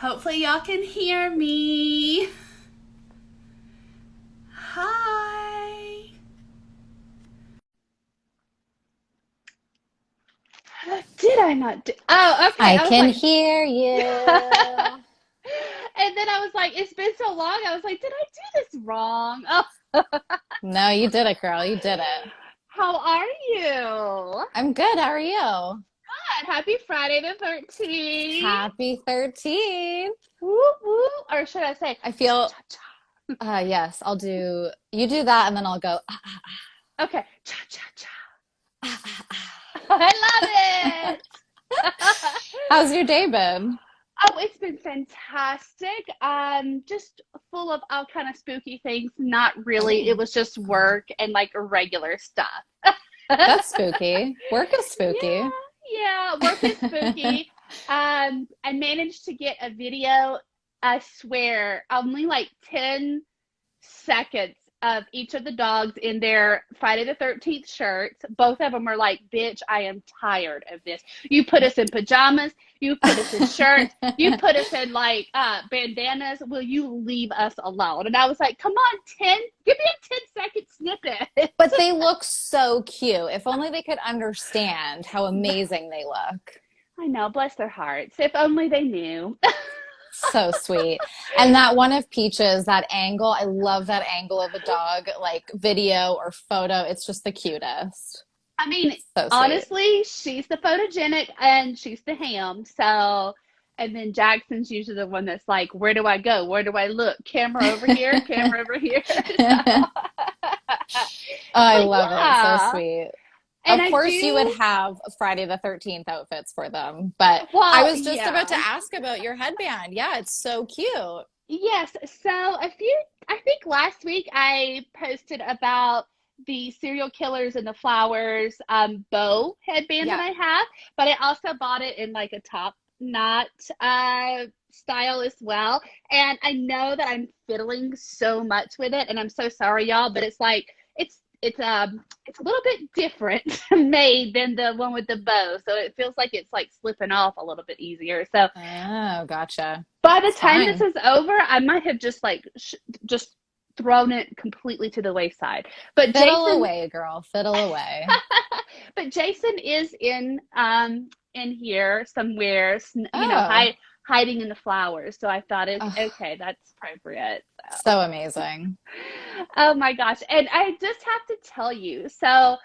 Hopefully y'all can hear me. Hi. Did I not do? Oh, okay. I I was can like, hear and you. then I was like, it's been so long. I was like, did I do this wrong? Oh, No, you did it, girl. You did it. how are you? I'm good. How are you? Good. Happy Friday the 13th. Happy 13th. Woo woo. Or should I say, I cha feel, cha cha? yes, you do that and then I'll go, Okay, cha cha cha. ah, ah, ah. I love it. How's your day been? Oh, it's been fantastic. Just full of all kind of spooky things. Not really. It Oh, was just work and like regular stuff. that's spooky. Work is Yeah, spooky. yeah. Work is spooky. I managed to get a video. I swear, only like 10 seconds of each of the dogs in their Friday the 13th shirts. Both of them are like, bitch, I am tired of this. You put us in pajamas. You put us in shirts. You put us in like bandanas. Will you leave us alone? And I was like, come on, 10, give me a 10-second snippet. But they look so cute. If only they could understand how amazing they look. I know, bless their hearts. If only they knew. So sweet. And that one of Peaches, that angle, I love that angle of a dog, like video or photo. It's just the cutest. I mean, So sweet. honestly, she's the photogenic and she's the ham. So, and then Jackson's usually the one that's like, where do I go? Where do I look? Camera over here, camera over here. So, I but love it. So yeah. sweet. And Of I course, you would do, have Friday the 13th outfits for them. But I well, was just about yeah. to ask about your headband. Yeah, it's so cute. Yes. So I think last week I posted about the serial killers and the flowers bow headband that Yeah. I have, but I also bought it in like a top knot style as well. And I know that I'm fiddling so much with it, and I'm so sorry, y'all, but it's like it's a little bit different made than the one with the bow, so it feels like it's like slipping off a little bit easier. So Oh, gotcha. by the It's time this fine. is over, I might have just like just thrown it completely to the wayside. But Fiddle Jason, away, girl. Fiddle away. but Jason is in here somewhere, Oh, hiding in the flowers. So I thought, oh, okay, that's appropriate. So, so amazing. oh my gosh, and I just have to tell you, so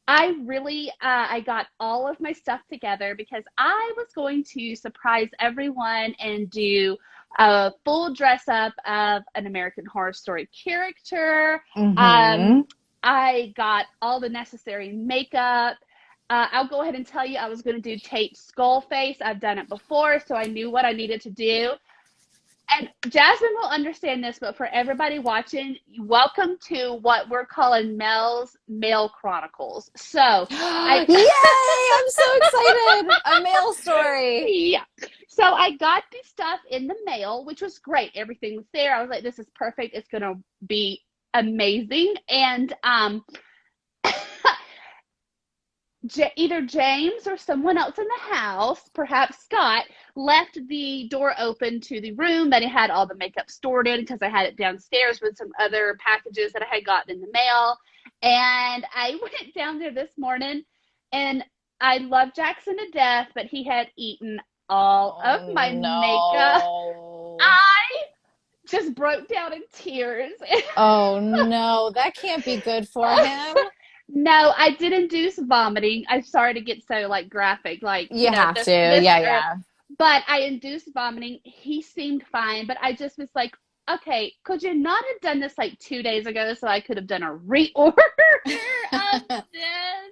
I really I got all of my stuff together because I was going to surprise everyone and do a full dress up of an American Horror Story character. Um, Mm-hmm. I got all the necessary makeup. I'll go ahead and tell you I was going to do Tate's skull face. I've done it before, so I knew what I needed to do. And Jasmine will understand this, but for everybody watching, welcome to what we're calling Mel's Mail Chronicles. So I, Yay! I'm so excited. A mail story. yeah. So I got the stuff in the mail, which was great. Everything was there. I was like, this is perfect. It's going to be amazing. And either James or someone else in the house, perhaps Scott, left the door open to the room that it had all the makeup stored in because I had it downstairs with some other packages that I had gotten in the mail. And I went down there this morning and I love Jackson to death, but he had eaten all of Oh my makeup. no. I just broke down in tears. Oh no. That can't be good for him. No, I did induce vomiting. I'm sorry to get so like graphic, like You have this to. this Yeah, or yeah. but I induced vomiting. He seemed fine, but I just was like, okay, could you not have done this like 2 days ago so I could have done a reorder of this?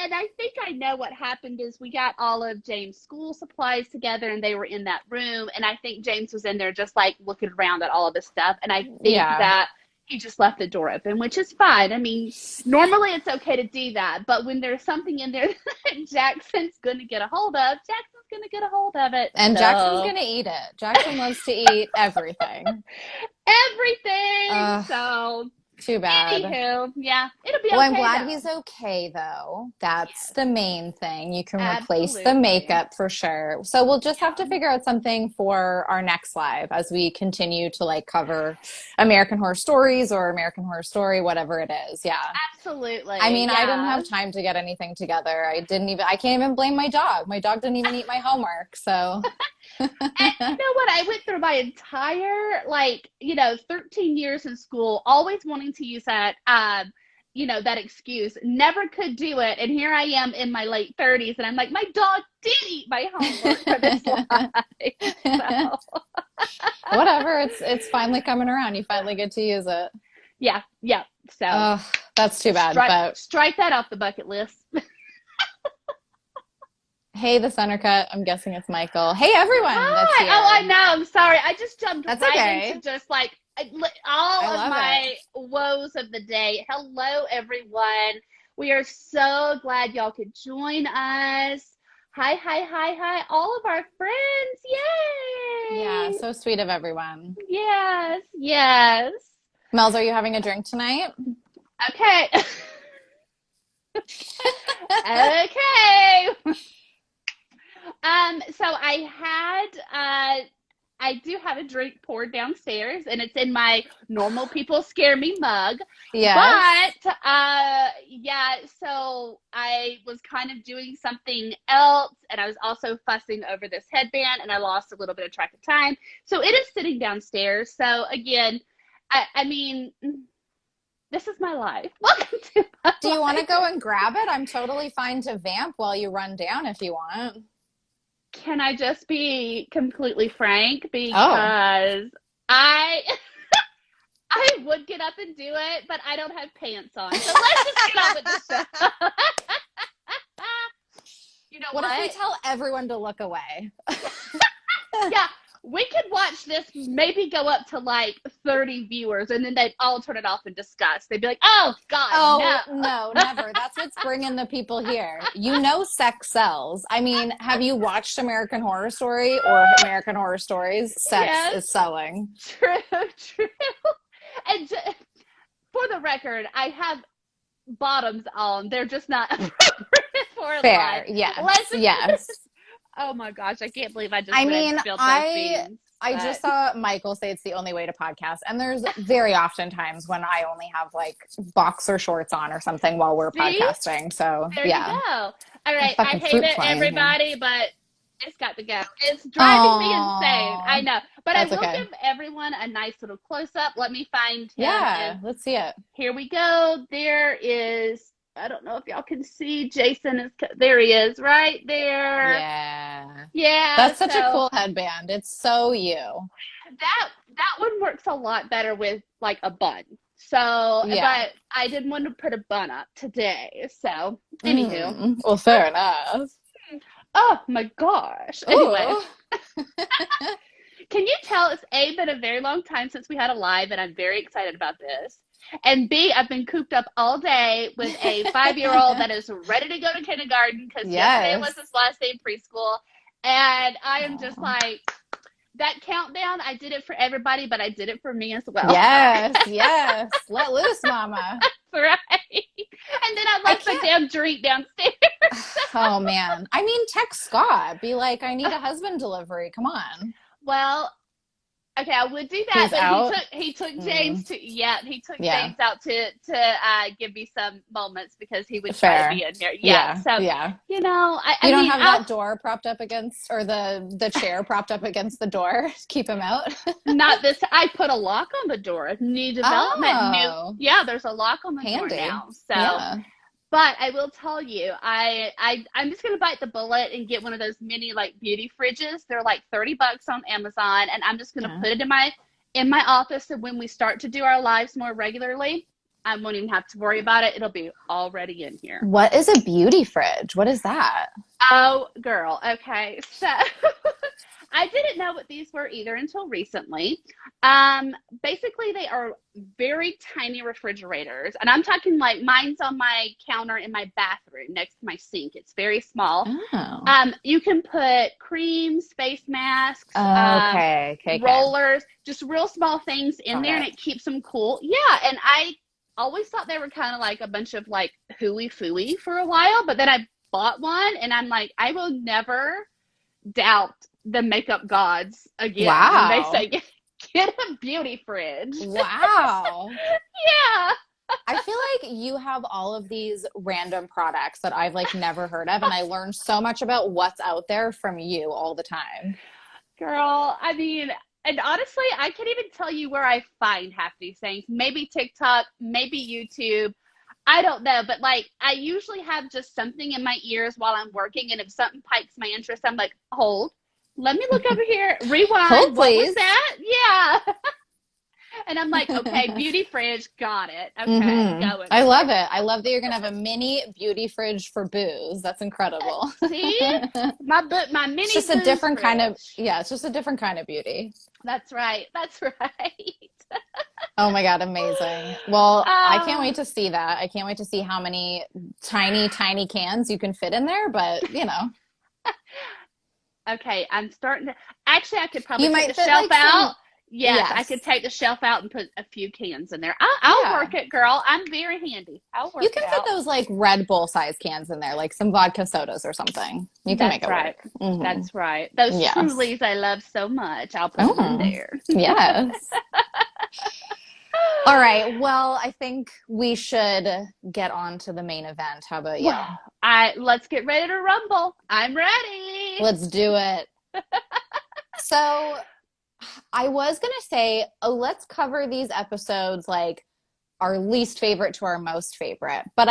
And I think I know what happened is we got all of James' school supplies together and they were in that room. And I think James was in there just like looking around at all of this stuff. And I think Yeah. that he just left the door open, which is fine. I mean, normally it's okay to do that. But when there's something in there that Jackson's going to get a hold of, Jackson's going to get a hold of it. And Jackson's So gonna eat it. Jackson loves to eat everything. everything. Uh, So. Too bad. Anywho, yeah, it'll be Well, I'm okay glad though. he's okay, though. That's Yes, the main thing. You can replace the absolutely. makeup for sure. So we'll just have Yeah, to figure out something for our next live as we continue to like cover American Horror Stories or American Horror Story, whatever it is. Yeah. I absolutely. mean, I didn't Yeah. have time to get anything together. I can't even blame my dog. My dog didn't even eat my homework. So, And you know what? I went through my entire, 13 years in school, always wanting to use that, that excuse. Never could do it. And here I am in my late 30s, and I'm like, my dog did eat my homework for this life. So, whatever. It's finally coming around. You finally get to use it. yeah, yeah. So, Oh, that's too bad. strike, But strike that off the bucket list. hey, the center cut. I'm guessing it's Michael. Hey, everyone that's Hi. Oh, I here. know. I'm sorry. I just jumped That's right into okay. just all I of love it. my woes of the day. Hello, everyone. We are so glad y'all could join us. Hi, hi, hi, hi, all of our friends. Yeah, Yay. so sweet of everyone. Yes, yes. Mel's, are you having a drink tonight? Okay. Okay. So I do have a drink poured downstairs, and it's in my normal people scare me mug. Yes. But yeah, so I was kind of doing something else, and I was also fussing over this headband, and I lost a little bit of track of time. So it is sitting downstairs. So again, I mean, this is my life. Welcome to my Do you want to life. go and grab it? I'm totally fine to vamp while you run down if you want. Can I just be completely frank? Oh. Because I I would get up and do it, but I don't have pants on. So let's just get on with the show. You know What if we what? tell everyone to look away? Yeah, we could watch this maybe go up to like 30 viewers, and then they'd all turn it off in disgust. They'd be like, oh, God, no. Oh, no, never. That's what's bringing the people here. You know, sex sells. I mean, have you watched American Horror Story or American Horror Stories? Sex Yes, is selling. true, true. And for the record, I have bottoms on. They're just not appropriate for live. Fair. Yes. Let's Yes. Oh my gosh, I can't believe I just I went and mean, spilled those I beans. I But just saw Michael say it's the only way to podcast, and there's very often times when I only have like boxer shorts on or something while we're see, podcasting. So there you yeah, go. All a right, I fucking hate fruit it, fly in here. everybody, but it's got to go. It's driving me insane. I Oh, know, but I that's will okay. give everyone a nice little close up. Let me find him, and Yeah, let's see it. here we go. There is. I don't know if y'all can see. Jason is there. He is right there. Yeah. Yeah. That's such a So cool headband. It's so you. that one works a lot better with like a bun. So, Yeah. but I didn't want to put a bun up today. So, anywho, Well, fair enough. oh my gosh. Anyway, Ooh. can you tell it's A, been a very long time since we had a live, and I'm very excited about this. And B, I've been cooped up all day with a 5-year-old that is ready to go to kindergarten because yesterday Yes. was his last day in preschool. And I am just Aw. like, that countdown, I did it for everybody, but I did it for me as well. Yes, yes. Let loose, mama. Right. And then I I left my can't. damn drink downstairs. Oh man. I mean, text Scott. Be like, I need a husband delivery. Come on. Well, okay, I would do that, He's but out. he took Mm, James to yeah, he took yeah. James out to give me some moments because he would try to Fair. be in here. Yeah. Yeah. So, Yeah. I You don't mean, have that door propped up against, or the chair propped up against the door. Keep him out. not this. I put a lock on the door. New development. Oh, Yeah, there's a lock on the door handy. now. So, Yeah. but I will tell you, I'm just gonna bite the bullet and get one of those mini like beauty fridges. They're like $30 on Amazon, and I'm just gonna Yeah. put it in my office. So when we start to do our lives more regularly, I won't even have to worry about it. It'll be already in here. What is a beauty fridge? What is that? Oh, girl. Okay. So I didn't know what these were either until recently. Basically, they are very tiny refrigerators. And I'm talking like mine's on my counter in my bathroom next to my sink. It's very small. Oh. You can put creams, face masks, Okay. Okay. Okay. rollers, just real small things in Got there, and it. it keeps them cool. Yeah. And always thought they were kind of like a bunch of like hooey fooey for a while, but then I bought one and I'm like, I will never doubt the makeup gods again when they Wow. say get a beauty fridge. Wow. Yeah. I feel like you have all of these random products that I've like never heard of, and I learned so much about what's out there from you all the time. Girl, I mean, and honestly, I can't even tell you where I find half these things. Maybe TikTok, maybe YouTube. I don't know, but like I usually have just something in my ears while I'm working, and if something piques my interest, I'm like, hold, let me look over here, Hold, rewind. What was please. that? Yeah. And I'm like, okay, beauty fridge, got it. Okay, going I there. love it. I love that you're gonna have a mini beauty fridge for booze. That's incredible. See, my It's mini just a booze different kind of, fridge. yeah, it's just a different kind of beauty. That's right. That's right. Oh my God, amazing. Well, I can't Uh, wait to see that. I can't wait to see how many tiny, tiny cans you can fit in there, but you know, okay, I'm starting to. Actually, I could probably you take the might fit shelf like out. some, Yes, I could yes. take the shelf out and put a few cans in there. I'll Yeah. work it, girl. I'm very handy. I'll You work it can fit out. those like Red Bull size cans in there, like some vodka sodas or something. You can make That's it right. work. That's right. Those Yes. Trulies I love so much. I'll put them in Oh, there. yes. All right. Well, I think we should get on to the main event. How about you? Well, I let's get ready to rumble. I'm ready. Let's do it. So, I was going to say, oh, let's cover these episodes like our least favorite to our most favorite. But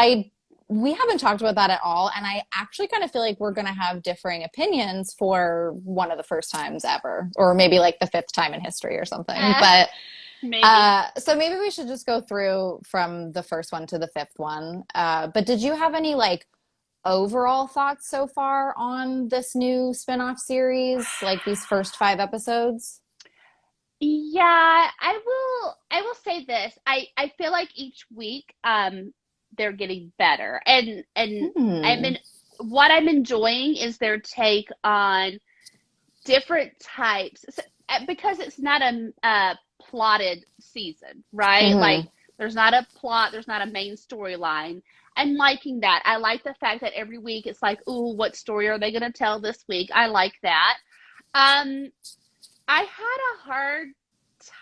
we haven't talked about that at all. And I actually kind of feel like we're going to have differing opinions for one of the first times ever, or maybe like the fifth time in history or something. Eh, But maybe. so maybe we should just go through from the first one to the fifth one. But did you have any like overall thoughts so far on this new spin-off series, like these first five episodes? Yeah, I will say this. I feel like each week they're getting better. And I'm Hmm. in what I'm enjoying is their take on different types because it's not a plotted season, right? Like Hmm. there's not a plot, there's not a main storyline. I'm liking that. I like the fact that every week it's like, ooh, what story are they going to tell this week? I like that. Um, I had a hard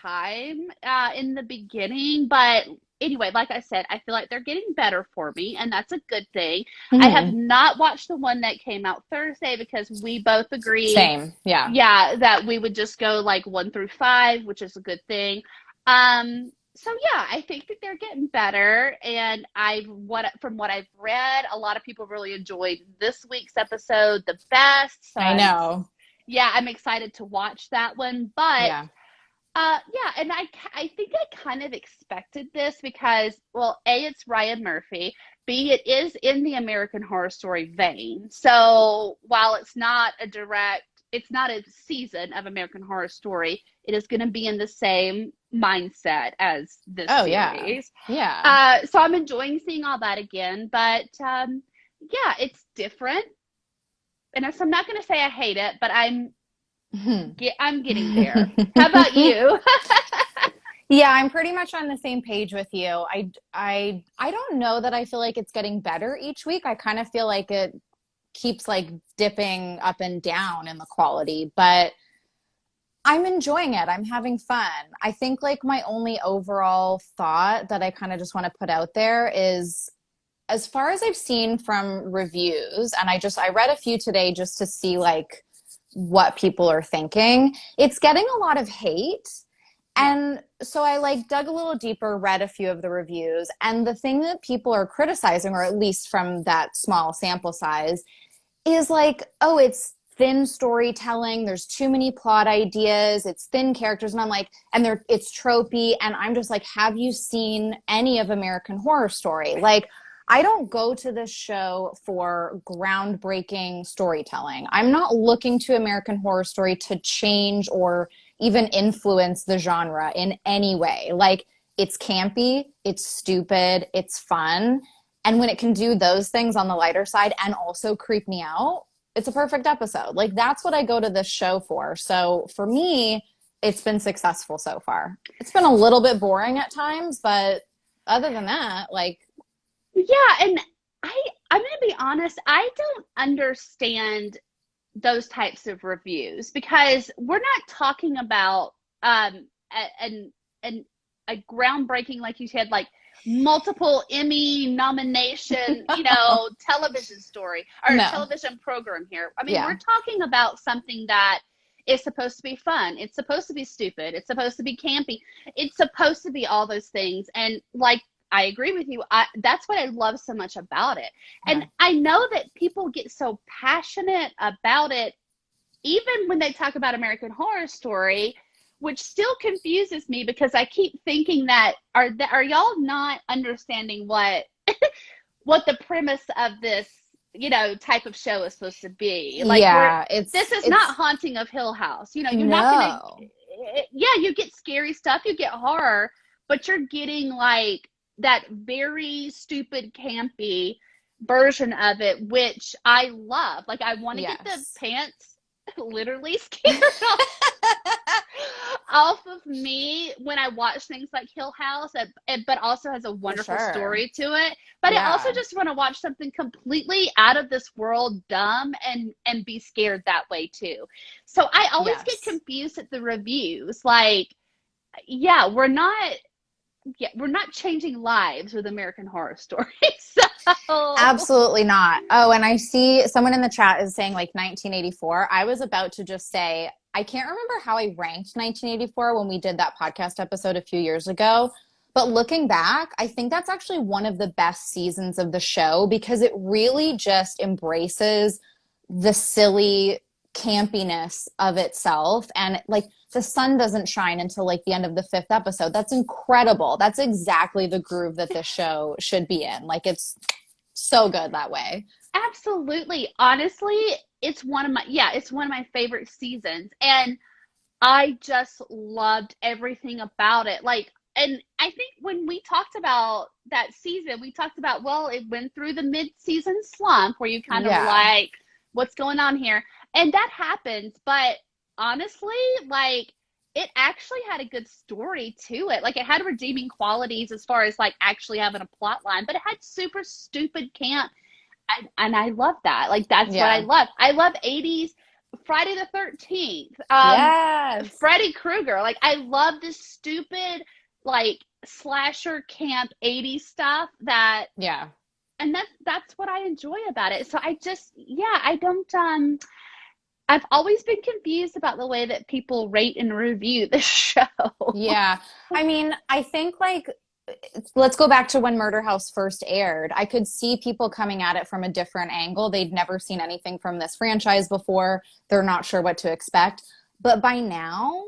time in the beginning, but anyway, like I said, I feel like they're getting better for me, and that's a good thing. I have Hmm. not watched the one that came out Thursday because we both agreed, Same. Yeah. yeah, that we would just go like 1 through 5, which is a good thing. So yeah, I think that they're getting better, and I've what from what I've read, a lot of people really enjoyed this week's episode the best. So I know. I'm excited to watch that one. But Yeah. yeah, and I think I kind of expected this because, well, A, it's Ryan Murphy. B, it is in the American Horror Story vein. So while it's not a season of American Horror Story, it is going to be in the same mindset as this Oh, yeah. series. Yeah. So I'm enjoying seeing all that again, but yeah, it's different. And so I'm not going to say I hate it, but I'm getting there. How about you? Yeah, I'm pretty much on the same page with you. I don't know that I feel like it's getting better each week. I kind of feel like it keeps like dipping up and down in the quality, but I'm enjoying it. I'm having fun. I think like my only overall thought that I kind of just want to put out there is as far as I've seen from reviews, and I read a few today just to see like what people are thinking. It's getting a lot of hate. Yeah. And so I like dug a little deeper, read a few of the reviews, and the thing that people are criticizing, or at least from that small sample size, is like, oh, it's thin storytelling. There's too many plot ideas. It's thin characters. And I'm like, and it's tropey. And I'm just like, have you seen any of American Horror Story? Like, I don't go to this show for groundbreaking storytelling. I'm not looking to American Horror Story to change or even influence the genre in any way. Like, it's campy, it's stupid, it's fun. And when it can do those things on the lighter side and also creep me out, it's a perfect episode. Like, that's what I go to this show for. So for me, it's been successful so far. It's been a little bit boring at times, but other than that, like, Yeah, and I'm going to be honest, I don't understand those types of reviews because we're not talking about an an a groundbreaking, like you said, like multiple Emmy nomination, television story or no. television program here. I mean, Yeah. we're talking about something that is supposed to be fun. It's supposed to be stupid. It's supposed to be campy. It's supposed to be all those things. And like, I agree with you. That's what I love so much about it. Yeah. And I know that people get so passionate about it even when they talk about American Horror Story, which still confuses me because I keep thinking that are y'all not understanding what the premise of this type of show is supposed to be? Like Yeah, this is not it's Haunting of Hill House. You're not gonna. no. Yeah, you get scary stuff, you get horror, but you're getting like that very stupid, campy version of it, which I love. Like I want to get the Yes. pants literally scared off of me when I watch things like Hill House, but also has a For wonderful sure. story to it. But I also Yeah. just want to watch something completely out of this world, dumb, and be scared that way too. So I always get Yes. confused at the reviews. Like, yeah, we're not changing lives with American Horror Story. So Absolutely not. Oh, and I see someone in the chat is saying like 1984. I was about to just say, I can't remember how I ranked 1984 when we did that podcast episode a few years ago. But looking back, I think that's actually one of the best seasons of the show because it really just embraces the silly campiness of itself. And like the sun doesn't shine until like the end of the fifth episode. That's incredible. That's exactly the groove that this show should be in. Like it's so good that way. absolutely, honestly, it's one of my favorite seasons, and I just loved everything about it. Like, and I think when we talked about that season, we talked about, well, it went through the mid-season slump where you kind of Yeah. like, what's going on here? And that happens. But honestly, like, it actually had a good story to it. Like, it had redeeming qualities as far as like actually having a plot line, but it had super stupid camp. And I love that. Like, that's what I Yeah. love. I love 80s Friday the 13th. Yes. Freddy Krueger. Like I love this stupid like slasher camp 80s stuff Yeah. and that's what I enjoy about it. So I just yeah, I don't I've always been confused about the way that people rate and review the show. Yeah. I mean, I think like let's go back to when Murder House first aired. I could see people coming at it from a different angle. They'd never seen anything from this franchise before. They're not sure what to expect. But by now,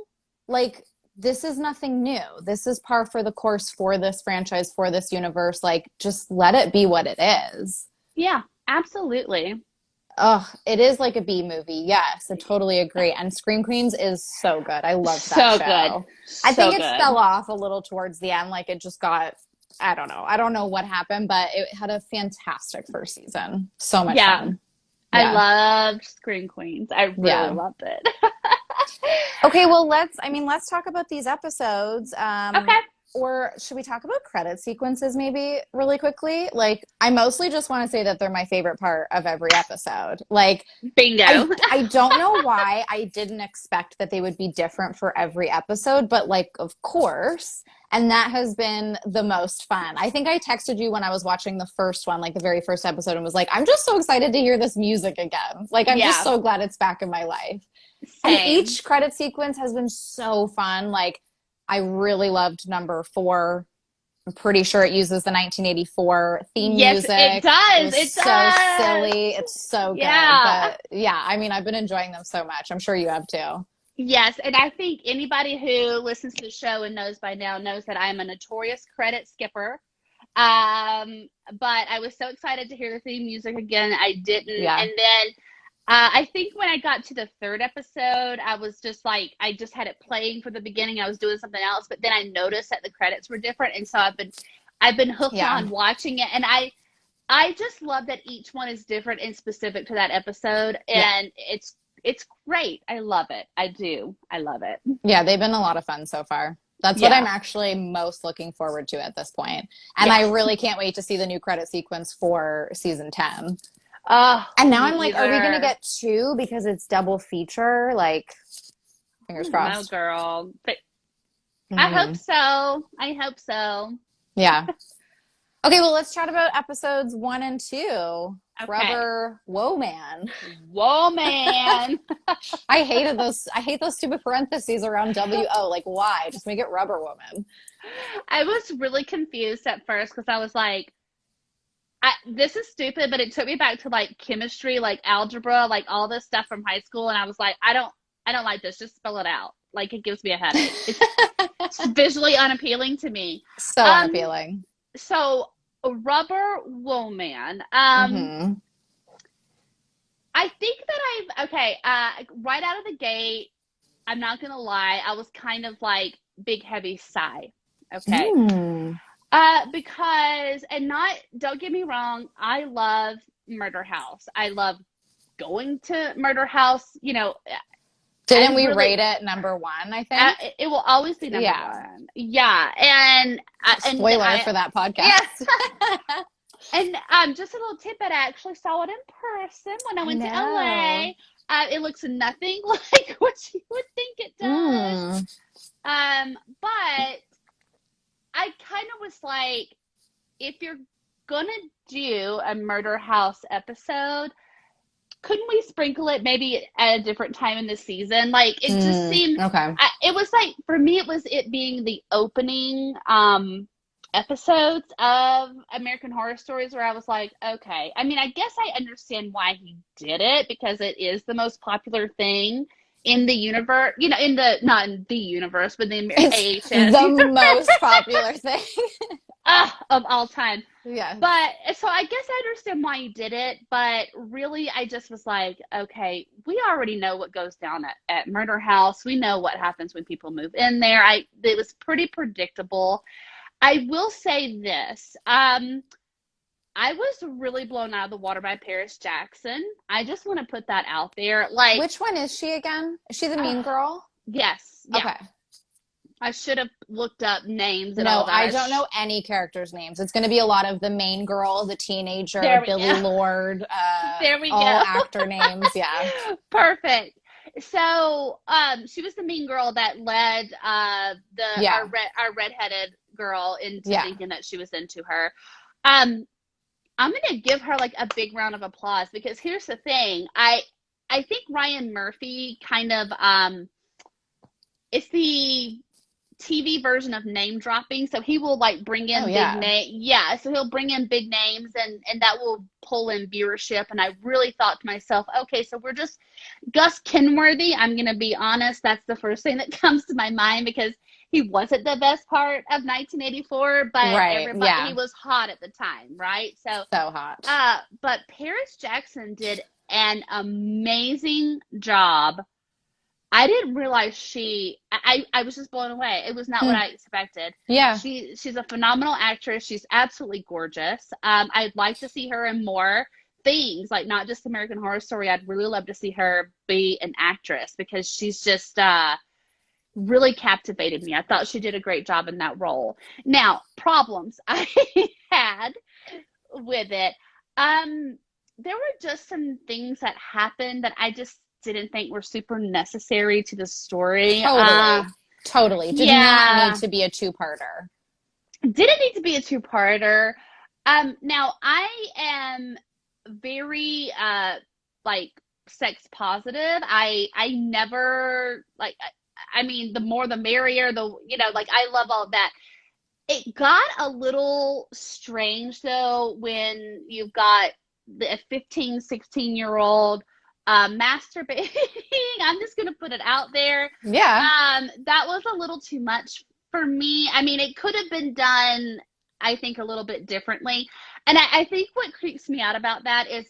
like, this is nothing new. This is par for the course for this franchise, for this universe. Like, just let it be what it is. Yeah, absolutely. Oh, it is like a B movie. Yes, I totally agree. And Scream Queens is so good. I loved that So good. show. I So think it good. fell off a little towards the end. Like it just got, I don't know. I don't know what happened, but it had a fantastic first season. So much Yeah. fun. I Yeah. loved Scream Queens. I really Yeah. loved it. Okay, well, let's talk about these episodes. Okay. Or should we talk about credit sequences maybe really quickly? Like, I mostly just want to say that they're my favorite part of every episode. Like, Bingo. I don't know why I didn't expect that they would be different for every episode, but like of course. And that has been the most fun. I think I texted you when I was watching the first one, like the very first episode, and was like, I'm just so excited to hear this music again. Like I'm just Yeah. so glad it's back in my life. And Same. each credit sequence has been so fun. Like I really loved number 4. I'm pretty sure it uses the 1984 theme Yes, it music. It does. was It so does. silly. It's so good. Yeah. But yeah, I mean, I've been enjoying them so much. I'm sure you have too. Yes, and I think anybody who listens to the show and knows by now knows that I am a notorious credit skipper. But I was so excited to hear the theme music again. I didn't, Yeah. and then I think when I got to the third episode, I was just like, I just had it playing for the beginning. I was doing something else, but then I noticed that the credits were different, and so I've been hooked Yeah. on watching it, and I just love that each one is different and specific to that episode, Yeah. and it's great. I love it. I do. I love it. Yeah. They've been a lot of fun so far. That's what I'm actually most looking forward to at this point. And I really can't wait to see the new credit sequence for season 10. And now I'm like, are we going to get 2 because it's double feature? Like, fingers crossed. No, girl. But I hope so. I hope so. Yeah. Okay, well, let's chat about episodes 1 and 2. Okay. Rubber Whoa Man. Whoa Man. I hate those stupid parentheses around WO. Like, why? Just make it Rubber Woman. I was really confused at first because I was like, this is stupid, but it took me back to like chemistry, like algebra, like all this stuff from high school. And I was like, I don't like this. Just spell it out. Like, it gives me a headache. It's visually unappealing to me. So unappealing. So Rubber Woman. I think that right out of the gate, I'm not going to lie, I was kind of like big, heavy sigh. Okay. Because, don't get me wrong, I love Murder House. I love going to Murder House, you know. Didn't we rate it number 1, I think? It will always be number 1. Yeah. And spoiler for that podcast. Yes. And just a little tidbit, I actually saw it in person when I went to LA. It looks nothing like what you would think it does. But I kind of was like, if you're gonna do a Murder House episode, couldn't we sprinkle it maybe at a different time in the season? Like, it just seemed okay. It was like, for me, it was it being the opening episodes of American Horror Stories where I was like, okay. I mean, I guess I understand why he did it, because it is the most popular thing in the universe, you know, not in the universe, but the AHS the most popular thing of all time. Yeah. But so I guess I understand why he did it, but really I just was like, okay, we already know what goes down at Murder House. We know what happens when people move in there. It was pretty predictable. I will say this. I was really blown out of the water by Paris Jackson. I just want to put that out there. Like, which one is she again? Is she the mean girl? Yes. Yeah. Okay. I should have looked up names. And no, all that. I don't know any characters' names. It's going to be a lot of the main girl, the teenager, Billy Lord. There we all go. Actor names. Yeah. Perfect. So, she was the mean girl that led our redheaded girl into thinking that she was into her. I'm going to give her like a big round of applause, because here's the thing. I think Ryan Murphy kind of, it's the TV version of name dropping. So he will like bring in big names. Yeah. So he'll bring in big names and that will pull in viewership. And I really thought to myself, okay, so we're just Gus Kenworthy. I'm going to be honest. That's the first thing that comes to my mind, because he wasn't the best part of 1984, but everybody, he was hot at the time, right? So hot. But Paris Jackson did an amazing job. I didn't realize I was just blown away. It was not what I expected. Yeah. She's a phenomenal actress. She's absolutely gorgeous. I'd like to see her in more things, like not just American Horror Story. I'd really love to see her be an actress, because she's just really captivated me. I thought she did a great job in that role. Now, problems I had with it. There were just some things that happened that I just didn't think were super necessary to the story. Totally. Did not need to be a two-parter. Didn't need to be a two-parter. Now, I am very, like, sex positive. I never, like, I mean, the more the merrier, like, I love all of that. It got a little strange, though, when you've got a 15, 16-year-old masturbating. I'm just going to put it out there. Yeah. That was a little too much for me. I mean, it could have been done, I think, a little bit differently. And I think what creeps me out about that is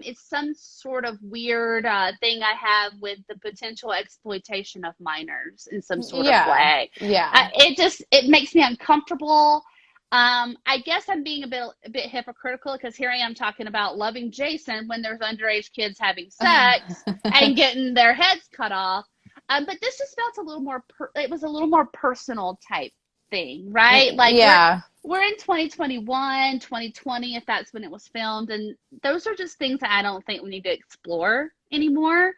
it's some sort of weird thing I have with the potential exploitation of minors in some sort of way. Yeah. It makes me uncomfortable. I guess I'm being a bit hypocritical, because here I am talking about loving Jason when there's underage kids having sex and getting their heads cut off. But this just felt a little more, it was a little more personal type thing, right? Like Yeah. we're in 2021, 2020, if that's when it was filmed. And those are just things that I don't think we need to explore anymore.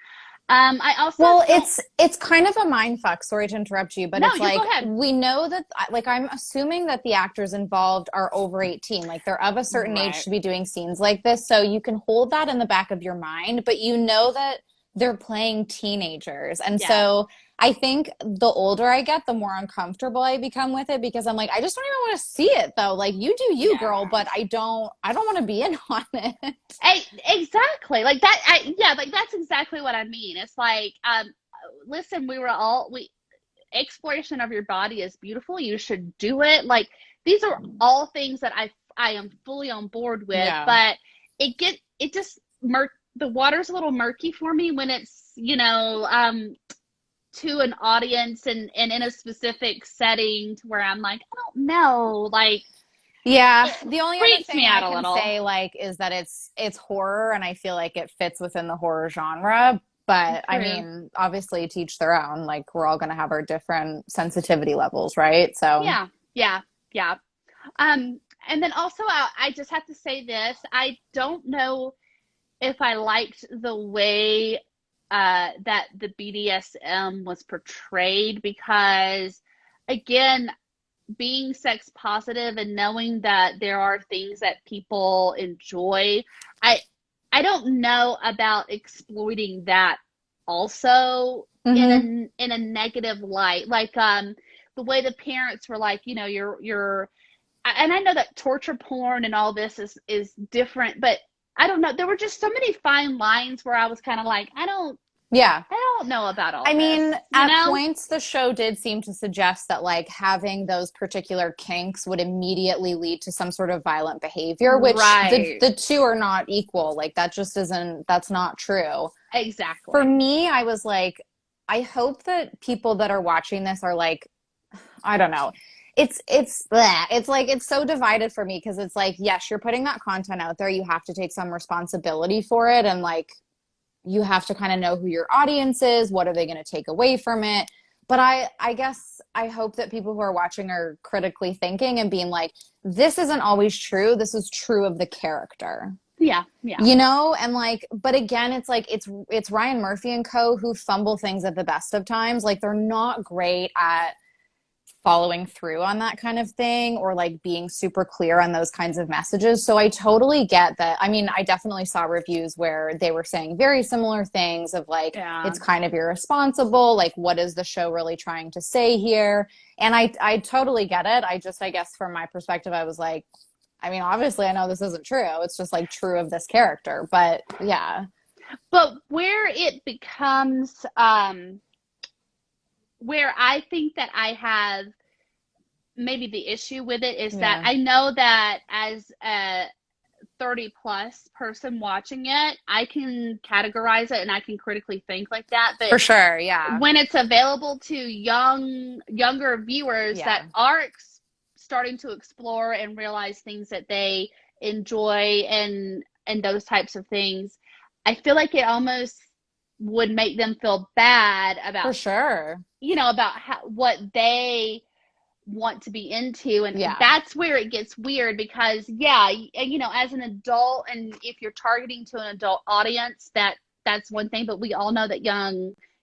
I also Well, don't, it's kind of a mind fuck. Sorry to interrupt you, but no, it's you go like ahead. we know that like I'm assuming that the actors involved are over 18. Like they're of a certain age Right. to be doing scenes like this. So you can hold that in the back of your mind, but you know that they're playing teenagers. And Yeah. so I think the older I get, the more uncomfortable I become with it because I'm like, I just don't even want to see it though. Like you do you, girl, Yeah. but I don't want to be in on it. Exactly. Like that. Yeah, like that's exactly what I mean. It's like, listen, we exploration of your body is beautiful. You should do it. Like these are all things that I am fully on board with, Yeah. but it just the water's a little murky for me when it's, to an audience and in a specific setting to where I'm like, I don't know, like Yeah, it the only other freaks me thing I out a can little. say like is that it's horror and I feel like it fits within the horror genre, but I True. mean, obviously teach their own. Like we're all going to have our different sensitivity levels, right? So, Yeah. Yeah. Yeah. Um, and then also, I just have to say this. I don't know if I liked the way that the BDSM was portrayed because, again, being sex positive and knowing that there are things that people enjoy, I I don't know about exploiting that also mhm. in a negative light. Like the way the parents were like, you're and I know that torture porn and all this is different, but I don't know. There were just so many fine lines where I was kind of like, Yeah. I don't know about all I this, mean, you at know? points, the show did seem to suggest that, like, having those particular kinks would immediately lead to some sort of violent behavior, which Right. the two are not equal. Like, that just isn't, that's not true. For Exactly. me, I was like, I hope that people that are watching this are like, I don't know. It's bleh. It's like it's so divided for me because it's like, yes, you're putting that content out there. You have to take some responsibility for it and like you have to kind of know who your audience is, what are they going to take away from it. But I guess I hope that people who are watching are critically thinking and being like, this isn't always true. This is true of the character. Yeah. Yeah. You know, and like, but again, it's like it's Ryan Murphy and co who fumble things at the best of times. Like they're not great at following through on that kind of thing or like being super clear on those kinds of messages. So I totally get that. I mean, I definitely saw reviews where they were saying very similar things of like, Yeah. it's kind of irresponsible. Like, what is the show really trying to say here? And I totally get it. I guess from my perspective, I was like, I mean, obviously I know this isn't true. It's just like true of this character, but yeah. But where it becomes where I think that I have maybe the issue with it is that Yeah. I know that as a 30 plus person watching it, I can categorize it and I can critically think like that. But For sure, yeah. when it's available to younger viewers that Yeah. are starting to explore and realize things that they enjoy and those types of things, I feel like it almost would make them feel bad For about sure. about what they want to be into, and Yeah. that's where it gets weird because yeah, as an adult, and if you're targeting to an adult audience, that's one thing, but we all know that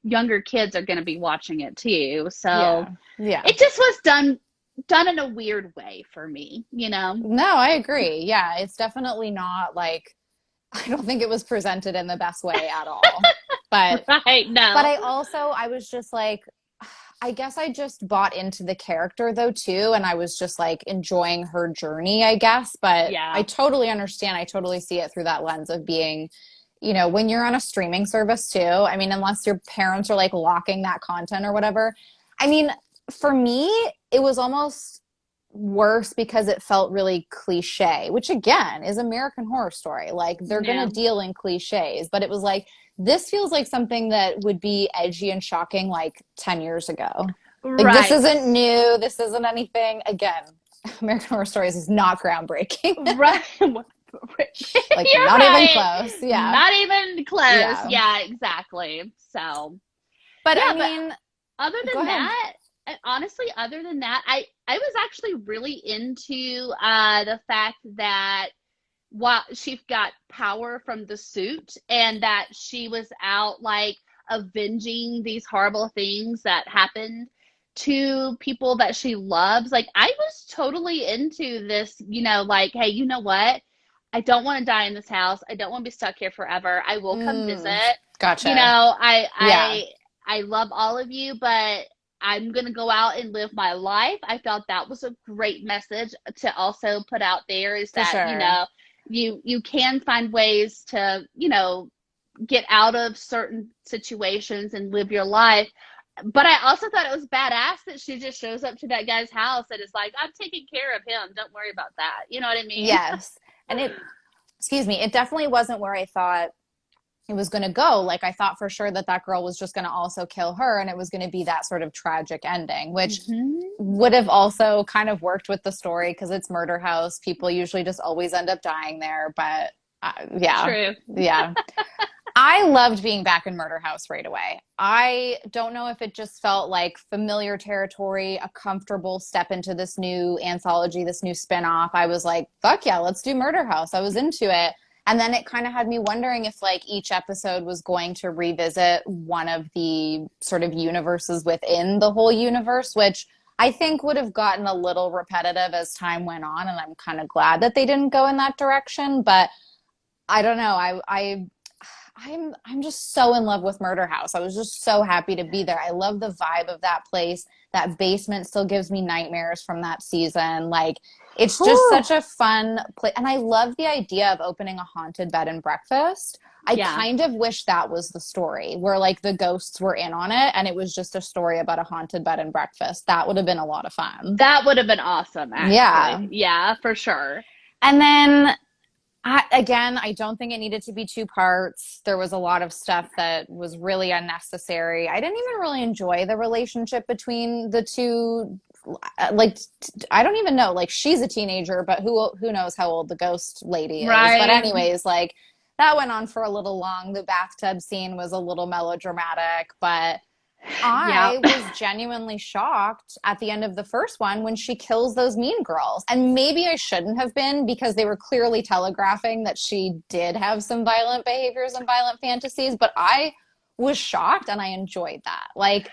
younger kids are going to be watching it too, so Yeah. Yeah. it just was done in a weird way for me. No, I agree. Yeah, it's definitely not like I don't think it was presented in the best way at all. But Right, but no. I was just like I guess I just bought into the character though too and I was just like enjoying her journey, I guess, but I Yeah. totally understand. I totally see it through that lens of being when you're on a streaming service too. I mean, unless your parents are like locking that content or whatever. I mean, for me, it was almost worse because it felt really cliche, which again is American Horror Story. Like they're going Yeah. to deal in cliches, but it was like this feels like something that would be edgy and shocking like 10 years ago. Like this Right. isn't new, this isn't anything again. American Horror Stories is not groundbreaking. Right. Like You're not even right. close. Yeah. Not even close. Yeah. Yeah, exactly. So But Yeah, I but mean, other go than ahead. that, honestly, other than that, I was actually really into the fact that while she got power from the suit and that she was out like avenging these horrible things that happened to people that she loves. Like I was totally into this, like, hey, you know what? I don't want to die in this house. I don't want to be stuck here forever. I will come visit. Mm, You gotcha. know, I Yeah, I I love all of you, but I'm gonna go out and live my life. I felt that was a great message to also put out there is for that, sure. you can find ways to, get out of certain situations and live your life. But I also thought it was badass that she just shows up to that guy's house and is like, I'm taking care of him. Don't worry about that. You know what I mean? Yes. And excuse me, it definitely wasn't where I thought it was going to go. Like I thought for sure that that girl was just going to also kill her and it was going to be that sort of tragic ending, which Hmm. would have also kind of worked with the story because it's murder house. People usually just always end up dying there. But yeah, True. yeah. I loved being back in Murder House right away. I don't know if it just felt like familiar territory, a comfortable step into this new anthology, this new spinoff. I was like, fuck yeah, let's do Murder House. I was into it. And then it kind of had me wondering if like each episode was going to revisit one of the sort of universes within the whole universe, which I think would have gotten a little repetitive as time went on. And I'm kind of glad that they didn't go in that direction. But I don't know. I'm just so in love with Murder House. I was just so happy to be there. I love the vibe of that place. That basement still gives me nightmares from that season. Like it's just Whew. such a fun place. And I love the idea of opening a haunted bed and breakfast. I Yeah. kind of wish that was the story where like the ghosts were in on it and it was just a story about a haunted bed and breakfast. That would have been a lot of fun. That would have been awesome, Yeah. actually. Yeah, for sure. And then again, I don't think it needed to be two parts. There was a lot of stuff that was really unnecessary. I didn't even really enjoy the relationship between the two. Like, I don't even know. Like, she's a teenager, but who knows how old the ghost lady is? But Right. anyways, like that went on for a little long. The bathtub scene was a little melodramatic, but Yeah. I was genuinely shocked at the end of the first one when she kills those mean girls. And maybe I shouldn't have been because they were clearly telegraphing that she did have some violent behaviors and violent fantasies, but I was shocked and I enjoyed that. Like,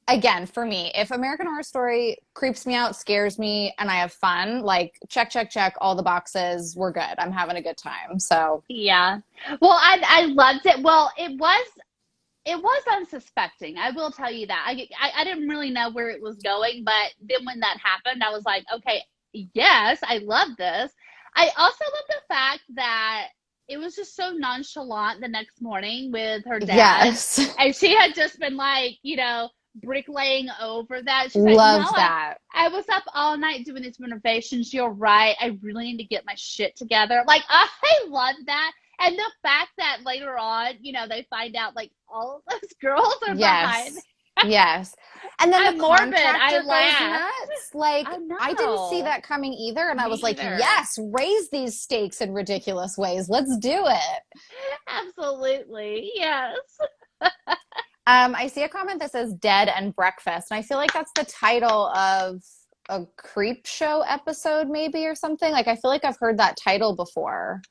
again, for me, if American Horror Story creeps me out, scares me, and I have fun, like, check, check, check, all the boxes, we're good. I'm having a good time. So, Yeah. Well, I loved it. Well, it was unsuspecting. I will tell you that. I didn't really know where it was going, but then when that happened, I was like, okay, yes, I love this. I also love the fact that it was just so nonchalant the next morning with her dad. yes, And she had just been like, bricklaying over that. She's like, no, love that. I was up all night doing these renovations. You're right. I really need to get my shit together. Like, I love that. And the fact that later on, they find out like all of those girls are behind. Yes. Yes. And then the I'm morbid. contractor I goes laugh. nuts. Like, I I didn't see know. that coming either. And I Me was like, either. yes, raise these stakes in ridiculous ways. Let's do it. Absolutely. Yes. I see a comment that says Dead and Breakfast. And I feel like that's the title of a creep show episode, maybe, or something. Like, I feel like I've heard that title before.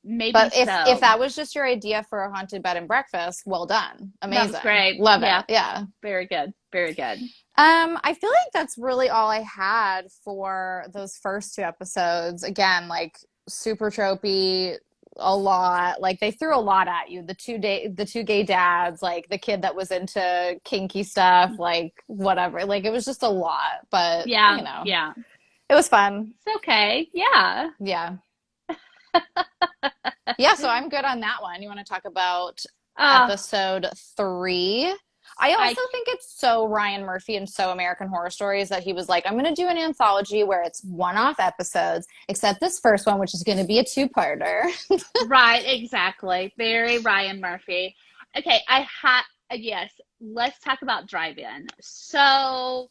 Maybe But if so. that was just your idea for a haunted bed and breakfast, well done. That was Amazing. great. Love Yeah. it. Yeah. Very good. Very good. I feel like that's really all I had for those first two episodes. Again, like super tropey, a lot. Like they threw a lot at you. The two gay dads, like the kid that was into kinky stuff, like whatever. Like it was just a lot, but Yeah. Yeah. it was fun. It's okay. Yeah. Yeah. Yeah, so I'm good on that one. You want to talk about Uh, episode 3? I I also think it's so Ryan Murphy and so American Horror Stories that he was like, I'm going to do an anthology where it's one-off episodes, except this first one, which is going to be a two-parter. right. Exactly. Very Ryan Murphy. Okay. Yes. Let's talk about drive-in. So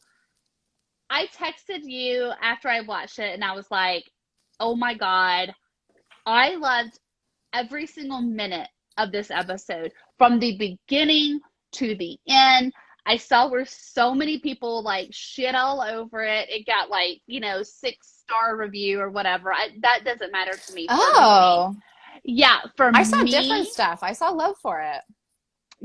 I texted you after I watched it and I was like, oh my God, I loved every single minute of this episode from the beginning to the end. I saw where so many people like shit all over it. It got like, 6-star review or whatever. That doesn't matter to me. For me, Oh, yeah, for I saw different me, stuff. I saw love for it.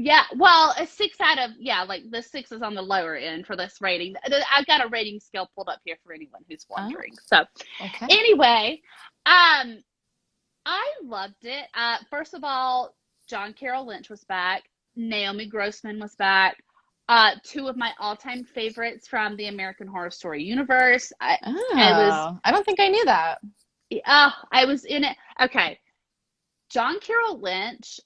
yeah. Well, a 6 out of, yeah, like the 6 is on the lower end for this rating. I've got a rating scale pulled up here for anyone who's Oh, wondering. So, okay. anyway, um, I loved it. First of all, John Carroll Lynch was back. Naomi Grossman was back. Two of my all-time favorites from the American Horror Story universe. I was, Oh, I don't think I knew that. I was in it. Okay, John Carroll Lynch.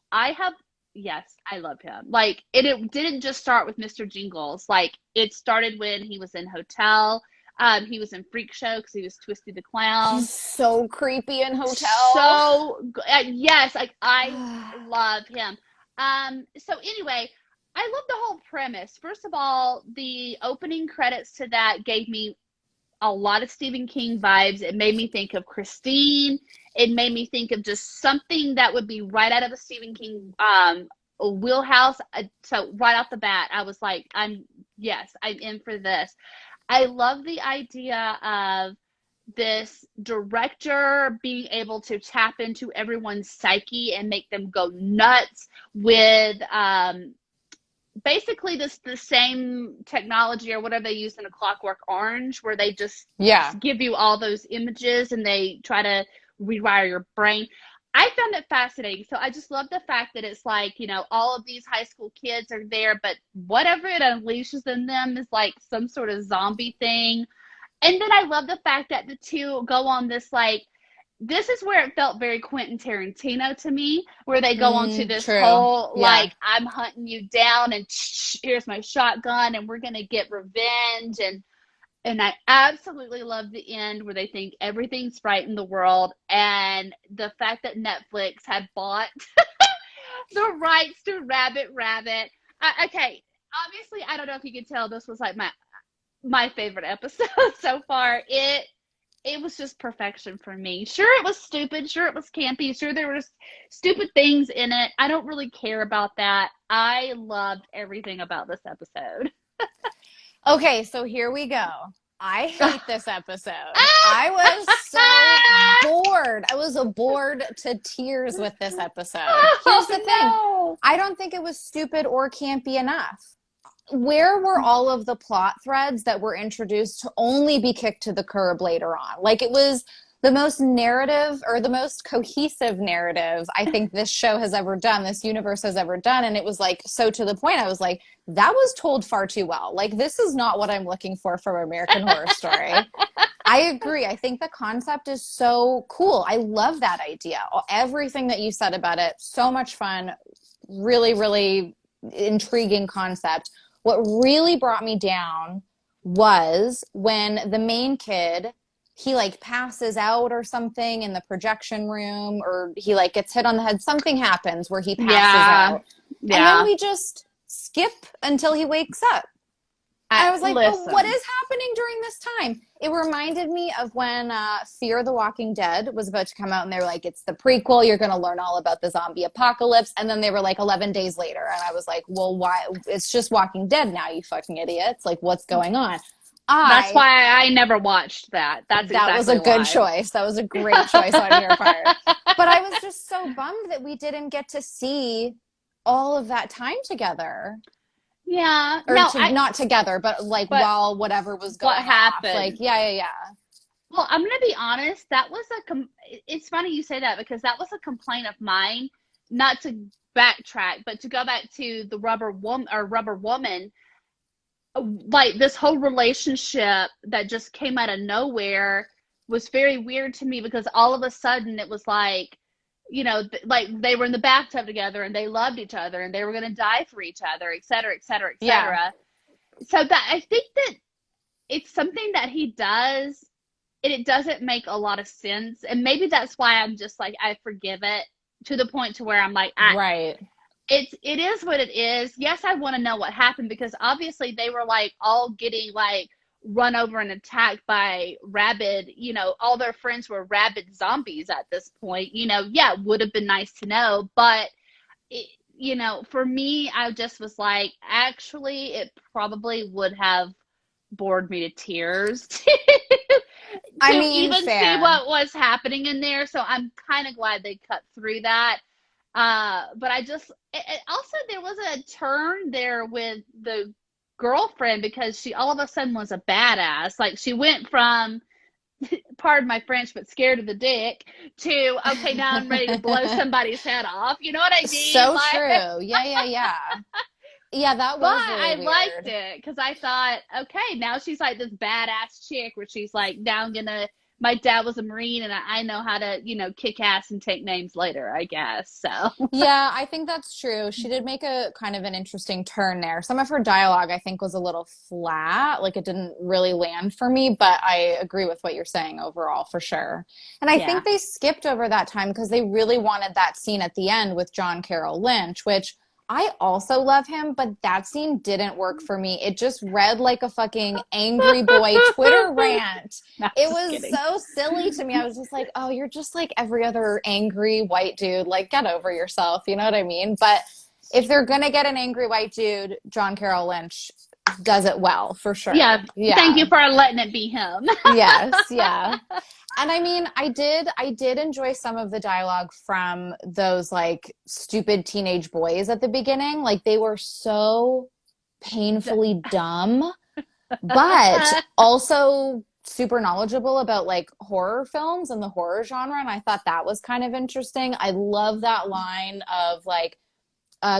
Yes, I love him. Like, it didn't just start with Mr. Jingles. Like, it started when he was in Hotel. He was in Freak Show because he was Twisty the Clown. He's so creepy in Hotel. So yes, like I love him. So anyway, I love the whole premise. First of all, the opening credits to that gave me a lot of Stephen King vibes. It made me think of Christine. It made me think of just something that would be right out of a Stephen King wheelhouse. So right off the bat, I was like, yes, I'm in for this. I love the idea of this director being able to tap into everyone's psyche and make them go nuts with basically the same technology or whatever they use in A Clockwork Orange, where they just Yeah. give you all those images and they try to rewire your brain. I found it fascinating. So I just love the fact that it's like, all of these high school kids are there, but whatever it unleashes in them is like some sort of zombie thing. And then I love the fact that the two go on this, like, this is where it felt very Quentin Tarantino to me, where they go on to this True. whole, Yeah. like, I'm hunting you down and here's my shotgun and we're going to get revenge. And I absolutely love the end where they think everything's right in the world. And the fact that Netflix had bought the rights to Rabbit Rabbit. Okay, obviously, I don't know if you can tell, this was like my favorite episode so far. It was just perfection for me. Sure, it was stupid. Sure, it was campy. Sure, there was stupid things in it. I don't really care about that. I loved everything about this episode. Okay, so here we go. I hate this episode. Ah! I was so bored. I was bored to tears with this episode. Here's the thing. No. I don't think it was stupid or campy enough. Where were all of the plot threads that were introduced to only be kicked to the curb later on? Like, it was the most narrative or the most cohesive narrative I think this show has ever done, this universe has ever done. And it was like, so to the point, I was like, that was told far too well. Like, this is not what I'm looking for from American Horror Story. I agree. I think the concept is so cool. I love that idea. Everything that you said about it, so much fun, really, really intriguing concept. What really brought me down was when the main kid, he like passes out or something in the projection room, or he like gets hit on the head. Something happens where he passes out. Yeah. And then we just skip until he wakes up. I was like, oh, what is happening during this time? It reminded me of when Fear the Walking Dead was about to come out, and they were like, it's the prequel. You're going to learn all about the zombie apocalypse. And then they were like 11 days later. And I was like, well, why? It's just Walking Dead now, you fucking idiots. Like, what's going on? That's why I never watched that. That was a good choice. That was a great choice on your part. But I was just so bummed that we didn't get to see all of that time together. Yeah. Or not together, but like while whatever was going on. What happened. Like, yeah. Well, I'm going to be honest. That was it's funny you say that, because that was a complaint of mine, not to backtrack, but to go back to the Rubber Woman. Like, this whole relationship that just came out of nowhere was very weird to me, because all of a sudden it was like, like they were in the bathtub together and they loved each other and they were going to die for each other, et cetera, et cetera, et cetera. Yeah. So that, I think that it's something that he does, and it doesn't make a lot of sense. And maybe that's why I'm just like, I forgive it, to the point to where I'm like, right. It is what it is. Yes, I want to know what happened, because obviously they were like all getting like run over and attacked by rabid, all their friends were rabid zombies at this point. Yeah, it would have been nice to know, but for me, I just was like, actually, it probably would have bored me to tears I to mean, even see fair. what was happening in there. So I'm kind of glad they cut through that. But also there was a turn there with the girlfriend because she all of a sudden was a badass. Like she went from, pardon my French, but scared of the dick to, okay, now I'm ready to blow somebody's head off. You know what I mean? So Like, true. Yeah, yeah, yeah. Yeah, that but was really I liked weird. it because I thought, okay, now she's like this badass chick where she's like, now I'm gonna. My dad was a Marine, and I know how to, kick ass and take names later, I guess. So, Yeah, I think that's true. She did make a kind of an interesting turn there. Some of her dialogue, I think, was a little flat. Like it didn't really land for me, but I agree with what you're saying overall for sure. And I yeah. think they skipped over that time because they really wanted that scene at the end with John Carroll Lynch, which I also love him, but that scene didn't work for me. It just read like a fucking angry boy Twitter rant. No, It just was kidding. so silly to me. I was just like, oh, you're just like every other angry white dude. Like, get over yourself. You know what I mean? But if they're going to get an angry white dude, John Carroll Lynch does it well, for sure. Yeah. Thank Yeah. you for letting it be him. Yes. Yeah. And I mean, I did enjoy some of the dialogue from those like stupid teenage boys at the beginning. Like, they were so painfully dumb, but also super knowledgeable about like horror films and the horror genre. And I thought that was kind of interesting. I love that line of like,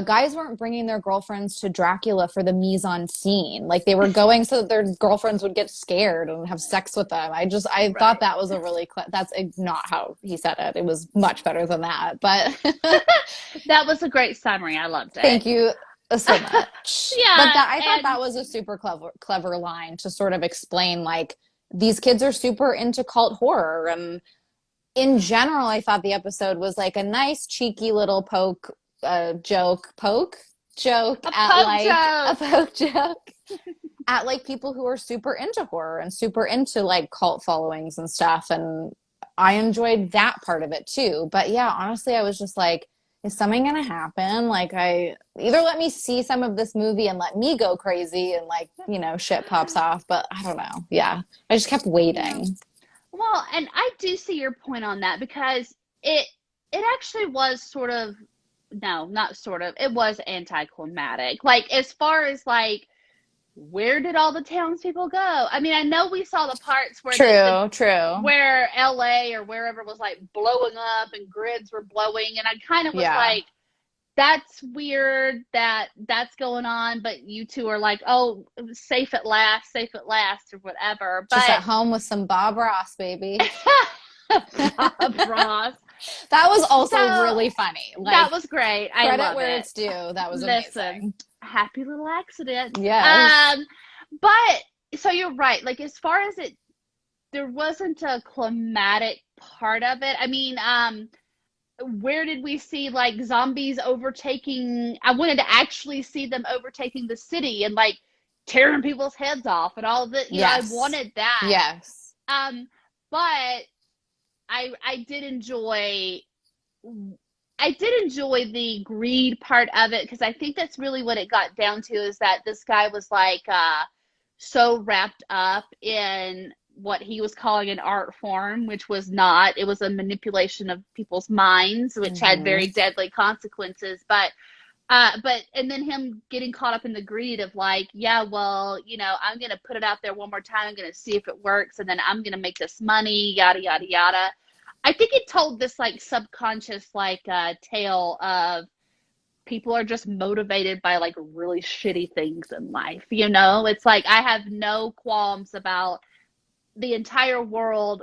guys weren't bringing their girlfriends to Dracula for the mise en scene. Like they were going so that their girlfriends would get scared and have sex with them. I thought Right. that was a really, that's not how he said it. It was much better than that. But That was a great summary. I loved it. thank you so much. But Yeah, that, I thought and that was a super clever line to sort of explain like these kids are super into cult horror. And in general, I thought the episode was like a nice cheeky little joke a at poke like a joke. poke joke at like people who are super into horror and super into like cult followings and stuff. And I enjoyed that part of it too. But yeah, honestly, I was just like, is something gonna happen? Like, I either let me see some of this movie and let me go crazy and like, shit pops off. But I don't know. Yeah. I just kept Yeah. waiting. Well, and I do see your point on that because it actually was sort of, no, not sort of. It was anticlimactic. Like as far as like where did all the townspeople go? I mean, I know we saw the parts where the True, true. where LA or wherever was like blowing up and grids were blowing, and I kind of was Yeah. like, that's weird that that's going on, but you two are like, oh, it was safe at last, or whatever. Just But at home with some Bob Ross, baby. Bob Ross. That was also So really funny. that Like, was great. I credit love where it. it's due. That was Listen, amazing. happy little accident. Yes. But so you're right. Like as far as it, there wasn't a climatic part of it. I mean, where did we see like zombies overtaking? I wanted to actually see them overtaking the city and like tearing people's heads off and all that. I Yes. wanted that. Yes. Um, but I did enjoy. I did enjoy the greed part of it because I think that's really what it got down to is that this guy was like so wrapped up in what he was calling an art form, which was not. It was a manipulation of people's minds, which had Hmm. very deadly consequences. But and then him getting caught up in the greed of like, yeah, well, I'm gonna put it out there one more time. I'm gonna see if it works, and then I'm gonna make this money, yada yada yada. I think it told this like subconscious like tale of people are just motivated by like really shitty things in life. It's like I have no qualms about the entire world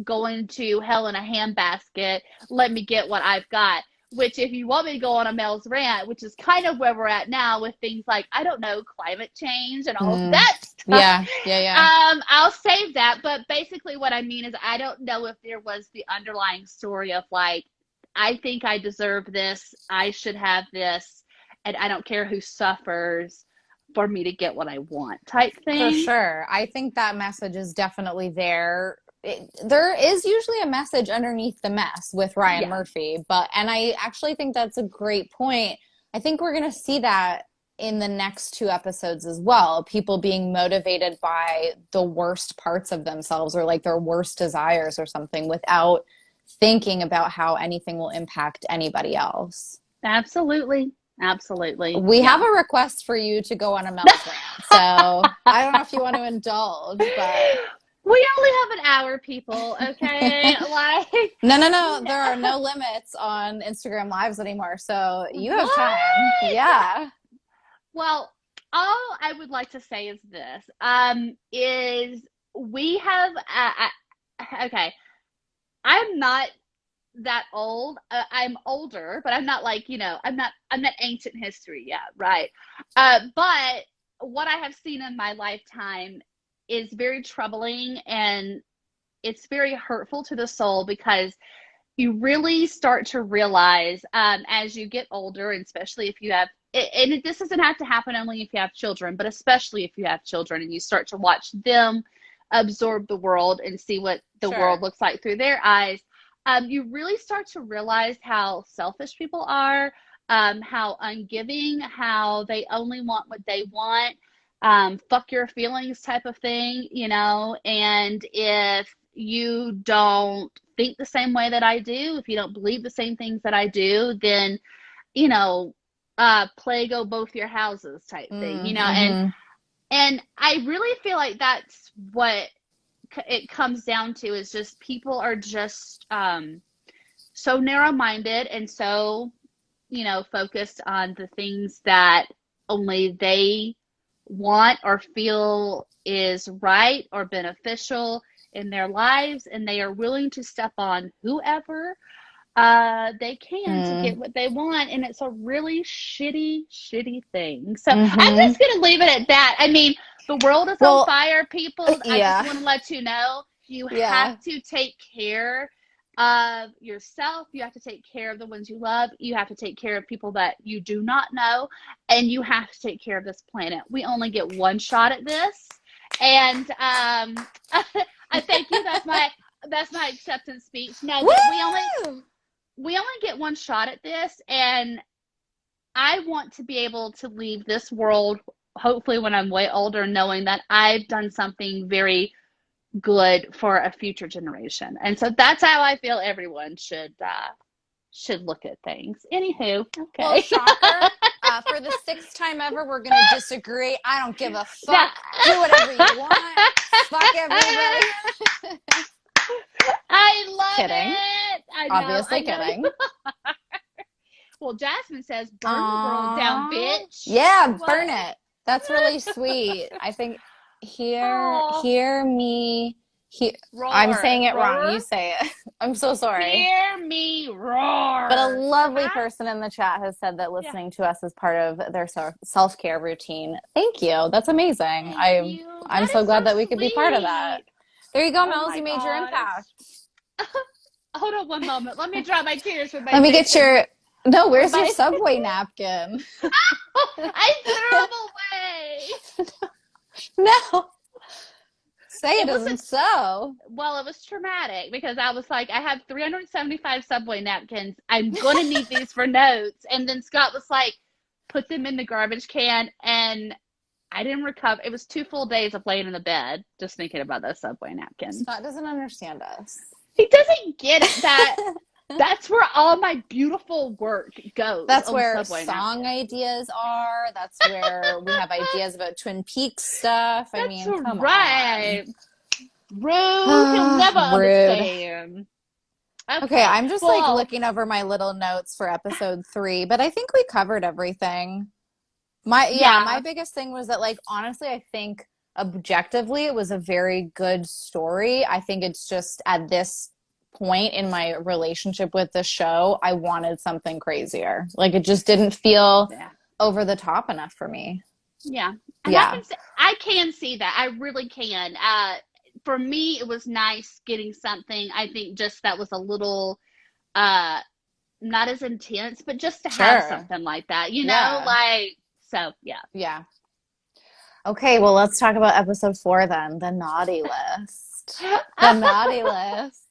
going to hell in a handbasket. Let me get what I've got. Which, if you want me to go on a Mel's rant, which is kind of where we're at now with things like, I don't know, climate change and all of Mm. that stuff, Yeah. Yeah. Yeah. I'll save that. But basically, what I mean is, I don't know if there was the underlying story of like, I think I deserve this, I should have this, and I don't care who suffers for me to get what I want type For thing. sure. I think that message is definitely there. There is usually a message underneath the mess with Ryan Yeah. Murphy, and I actually think that's a great point. I think we're going to see that in the next 2 episodes as well. People being motivated by the worst parts of themselves or like their worst desires or something without thinking about how anything will impact anybody else. Absolutely. Absolutely. We Yeah. have a request for you to go on a Mel's rant. So I don't know if you want to indulge, but We only have an hour, people, okay? Like, no. There are no limits on Instagram Lives anymore. So you have time. what? Yeah. Well, all I would like to say is this, is we have, okay, I'm not that old. I'm older, but I'm not like, I'm not ancient history yet, right? But what I have seen in my lifetime is very troubling, and it's very hurtful to the soul, because you really start to realize, as you get older, and especially if you have, and this doesn't have to happen only if you have children, but especially if you have children and you start to watch them absorb the world and see what the world Sure. looks like through their eyes, you really start to realize how selfish people are, how ungiving, how they only want what they want, fuck your feelings type of thing, and if you don't think the same way that I do, if you don't believe the same things that I do, then, you know, plague o both your houses type thing, Mm-hmm. and I really feel like that's what it comes down to, is just people are just so narrow-minded and so, focused on the things that only they want or feel is right or beneficial in their lives, and they are willing to step on whoever they can to get Mm. what they want, and it's a really shitty, shitty thing. So I'm Mm-hmm. just gonna leave it at that. I mean, the world is on Well, fire, people. I just yeah. want to let you know you have Yeah. to take care of yourself. You have to take care of the ones you love. You have to take care of people that you do not know, and you have to take care of this planet. We only get one shot at this, and I thank you. That's my acceptance speech. No, but Woo! we only get one shot at this, and I want to be able to leave this world, hopefully when I'm way older, knowing that I've done something very good for a future generation. And so that's how I feel everyone should look at things. Anywho, Well, okay. shocker. For the 6th time ever, we're going to disagree. I don't give a No, fuck. Do whatever you want. Fuck everybody. I love Kidding. it. I Obviously know. kidding. Well, Jasmine says, "Burn the world down, Aww. bitch." Yeah, What? burn it. That's really sweet. I think Oh, hear me. He, I'm roar, saying it wrong. roar. You say it. I'm so sorry. Hear me But a roar. lovely Huh? person in the chat has said that Yeah. listening to us is part of their self-care routine. Thank you. That's amazing. Thank I'm you. I'm That so is so glad that we could be part of that. sweet. There you go, Oh Mel's. my You made your gosh. impact. Hold on one moment. Let me dry my tears with my Let me get Jason. your No, With where's your my. Subway napkin? I threw them away. No. Say it It wasn't. isn't so. Well, it was traumatic because I was like, I have 375 Subway napkins. I'm gonna need these for notes. And then Scott was like, put them in the garbage can, and I didn't recover. It was 2 full days of laying in the bed just thinking about those Subway napkins. Scott doesn't understand us. He doesn't get it that that's where all my beautiful work goes, That's on where Subway song napkins. ideas are. That's where we have ideas about Twin Peaks stuff. I That's mean, come on. right. Rude. He'll never Rude. understand. Okay, Okay. I'm just like Well, looking over my little notes for episode 3, but I think we covered everything. My yeah. biggest thing was that, like, honestly, I think objectively it was a very good story. I think it's just at this point in my relationship with the show, I wanted something crazier. Like, it just didn't feel Yeah. over the top enough for me. Yeah. And Yeah. I can see that. I really can. For me, it was nice getting something. I think just that was a little, uh, not as intense, but just to have Sure. something like that, Yeah. like, so yeah. Yeah. Okay, well, let's talk about episode 4 then, the naughty list. The naughty list.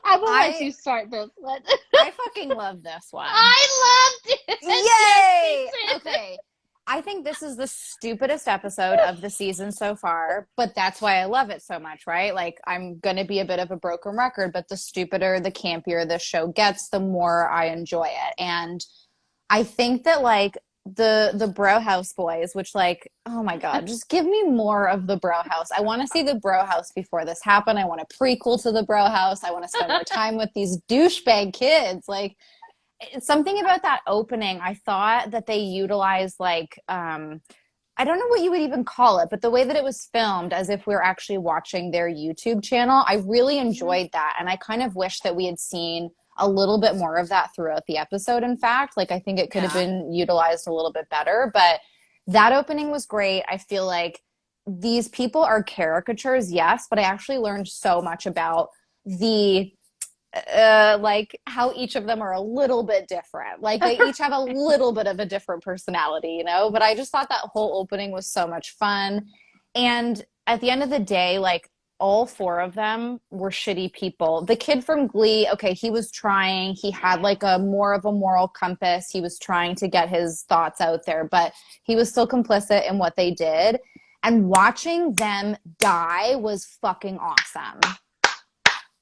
I will let I you start this one. I fucking love this one. I loved it. Yes, me Yay! too. Okay. I think this is the stupidest episode of the season so far, but that's why I love it so much, right? Like, I'm going to be a bit of a broken record, but the stupider, the campier this show gets, the more I enjoy it. And I think that, like, the Bro House boys, which, like, oh my God, just give me more of the Bro House. I want to see the Bro House before this happened. I want a prequel to the Bro House. I want to spend more time with these douchebag kids. Like, something about that opening, I thought that they utilized, like, I don't know what you would even call it, but the way that it was filmed, as if we were actually watching their YouTube channel, I really enjoyed that. And I kind of wish that we had seen a little bit more of that throughout the episode. In fact, like, I think it could have Yeah. been utilized a little bit better, but that opening was great. I feel like these people are caricatures, yes, but I actually learned so much about the like how each of them are a little bit different. Like, they each have a little bit of a different personality, you know? But I just thought that whole opening was so much fun. And at the end of the day, like, all four of them were shitty people. The kid from Glee, okay, he was trying. He had, like, a more of a moral compass. He was trying to get his thoughts out there, but he was still complicit in what they did. And watching them die was fucking awesome.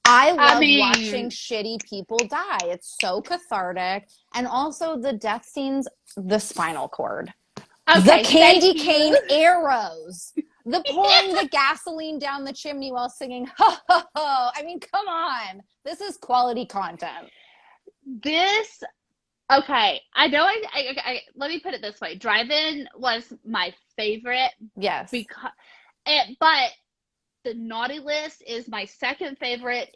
I love watching shitty people die. It's so cathartic. And also the death scenes, the spinal cord. Okay, the candy cane arrows. The pouring the gasoline down the chimney while singing, ho, ho, ho. I mean, come on. This is quality content. This, okay, I know let me put it this way. Drive-In was my favorite. Yes. But the naughty list is my second favorite.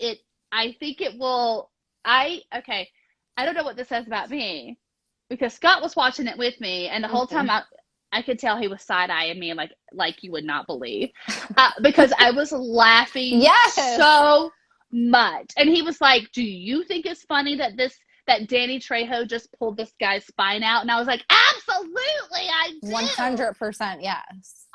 I think it will, okay, I don't know what this says about me because Scott was watching it with me and the whole time I could tell he was side-eyeing me like you would not believe because I was laughing so much. And he was like, do you think it's funny that Danny Trejo just pulled this guy's spine out? And I was like, absolutely, I do. 100%, yes.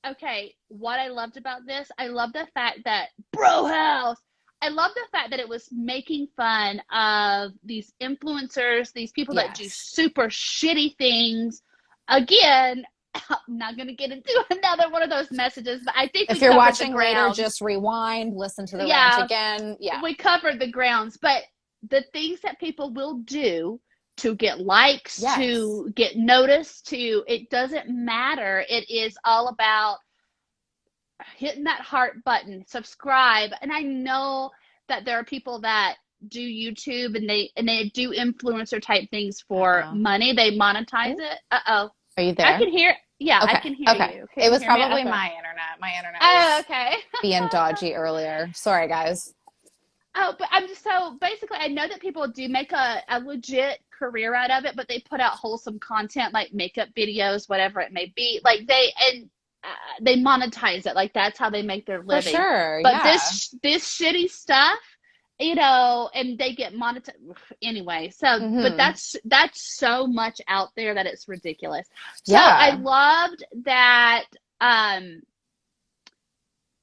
Okay, what I loved about this, I love the fact that Bro House, I love the fact that it was making fun of these influencers, these people that do super shitty things. Again, I'm not going to get into another one of those messages, but I think if you're watching later, just rewind, listen to the rant again. Yeah. We covered the grounds, but the things that people will do to get likes, to get noticed, it doesn't matter. It is all about hitting that heart button, subscribe. And I know that there are people that do YouTube and they do influencer type things for money. They monetize it. Uh-oh. Are you there? I can hear. Yeah, okay. I can hear you. Can it was hear me? probably Okay. my internet. My internet was okay. being dodgy earlier. Sorry, guys. Oh, but I'm just so basically, I know that people do make a legit career out of it, but they put out wholesome content like makeup videos, whatever it may be. Like they monetize it. Like that's how they make their living. For sure. But this shitty stuff, you know, and they get monetized anyway. So, but that's so much out there that it's ridiculous. So I loved that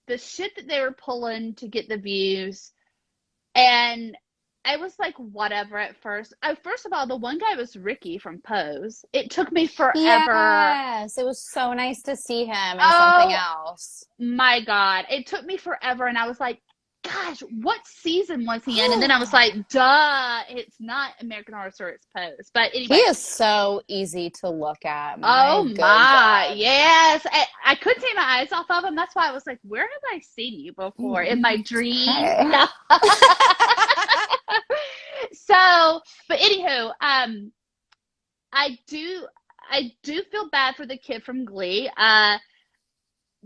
the shit that they were pulling to get the views. And I was like, whatever at first. First of all, the one guy was Ricky from Pose. It took me forever. Yes, it was so nice to see him in something else. My God. It took me forever. And I was like, gosh, what season was he in? And then I was like, duh, it's not American Horror Story, it's Pose. But anyway. He is so easy to look at. My God. Yes. I couldn't take my eyes off of him. That's why I was like, where have I seen you before? In my dreams? Okay. No. So, but anywho, I do feel bad for the kid from Glee.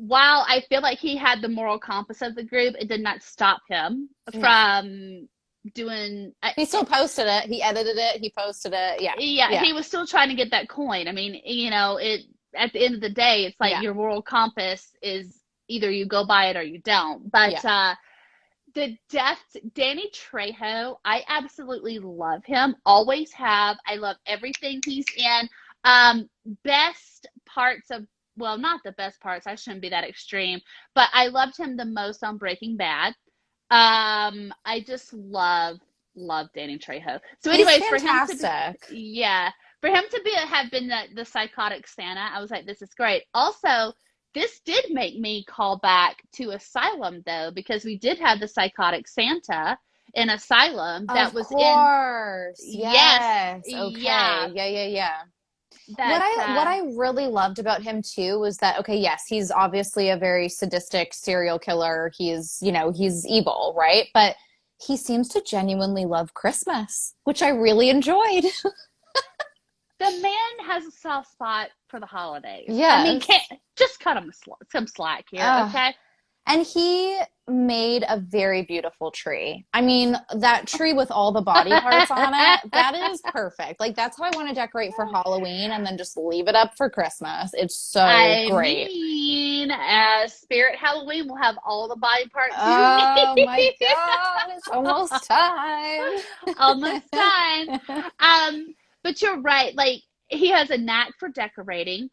While I feel like he had the moral compass of the group, it did not stop him from doing. He still posted it. He edited it. He posted it. Yeah. He was still trying to get that coin. I mean, you know, at the end of the day, it's like your moral compass is either you go by it or you don't. But Danny Trejo, I absolutely love him. Always have. I love everything he's in. Best parts of. Well, not the best parts. I shouldn't be that extreme. But I loved him the most on Breaking Bad. I just love Danny Trejo. So, He's anyways, for him to be, fantastic. yeah, for him to be have been the psychotic Santa, I was like, this is great. Also, this did make me call back to Asylum though, because we did have the psychotic Santa in Asylum that Of was in, course. yes, Yes. yeah, Okay. Yeah, yeah, yeah. that What I really loved about him too was that, okay, yes, he's obviously a very sadistic serial killer. He's, he's evil, right? But he seems to genuinely love Christmas, which I really enjoyed. the man has a soft spot for the holidays. I mean, can't Yes. just cut him some slack here, Uh, okay? and he made a very beautiful tree. I mean, that tree with all the body parts on it, that is perfect. Like, that's how I want to decorate for Halloween and then just leave it up for Christmas. It's so I great. mean, Spirit Halloween will have all the body parts you Oh my need. God, it's almost time. Almost time. But you're right. Like he has a knack for decorating.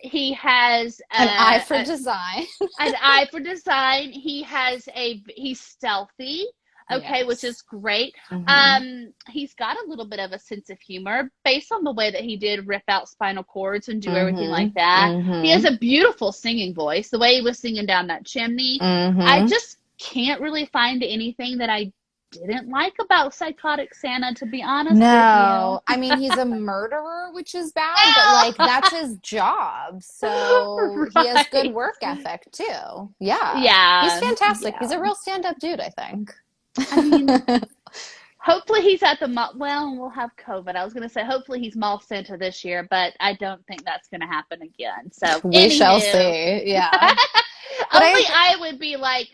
He has An eye for design. an eye for design. He's stealthy. Okay, which Yes. is great. Hmm. He's got a little bit of a sense of humor based on the way that he did rip out spinal cords and do everything Hmm. like that. He has Hmm. a beautiful singing voice. The way he was singing down that chimney, I Hmm. just can't really find anything that I didn't like about Psychotic Santa, to be honest with you. No, I mean, he's a murderer, which is bad, but like that's his job. So he has good Right. work ethic too. Yeah. He's Yeah. fantastic. He's Yeah. a real stand-up dude, I think. I mean, hopefully he's at the mall. Well, we'll have COVID. I was going to say hopefully he's mall center this year, but I don't think that's going to happen again. So, We shall anywho, see. Yeah. But only I would be like,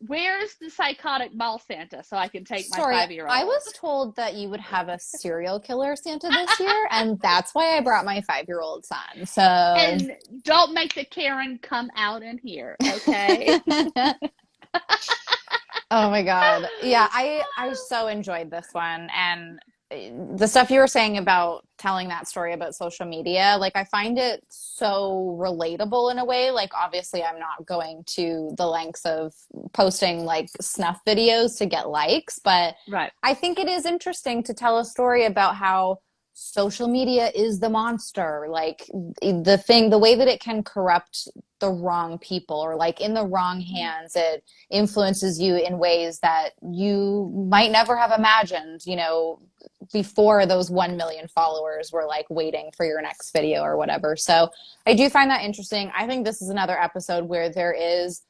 "Where's the psychotic mall Santa?" So I can take my sorry, 5 year I old. was told that you would have a serial killer Santa this year, and that's why I brought my 5-year-old son. So, And don't make the Karen come out in here, okay? oh my God. Yeah, I so enjoyed this one. And the stuff you were saying about telling that story about social media, like I find it so relatable in a way. Like obviously I'm not going to the lengths of posting like snuff videos to get likes, but Right. I think it is interesting to tell a story about how social media is the monster. Like the way that it can corrupt the wrong people, or like in the wrong hands, it influences you in ways that you might never have imagined, before those 1 million followers were like waiting for your next video or whatever. So I do find that interesting. I think this is another episode where there is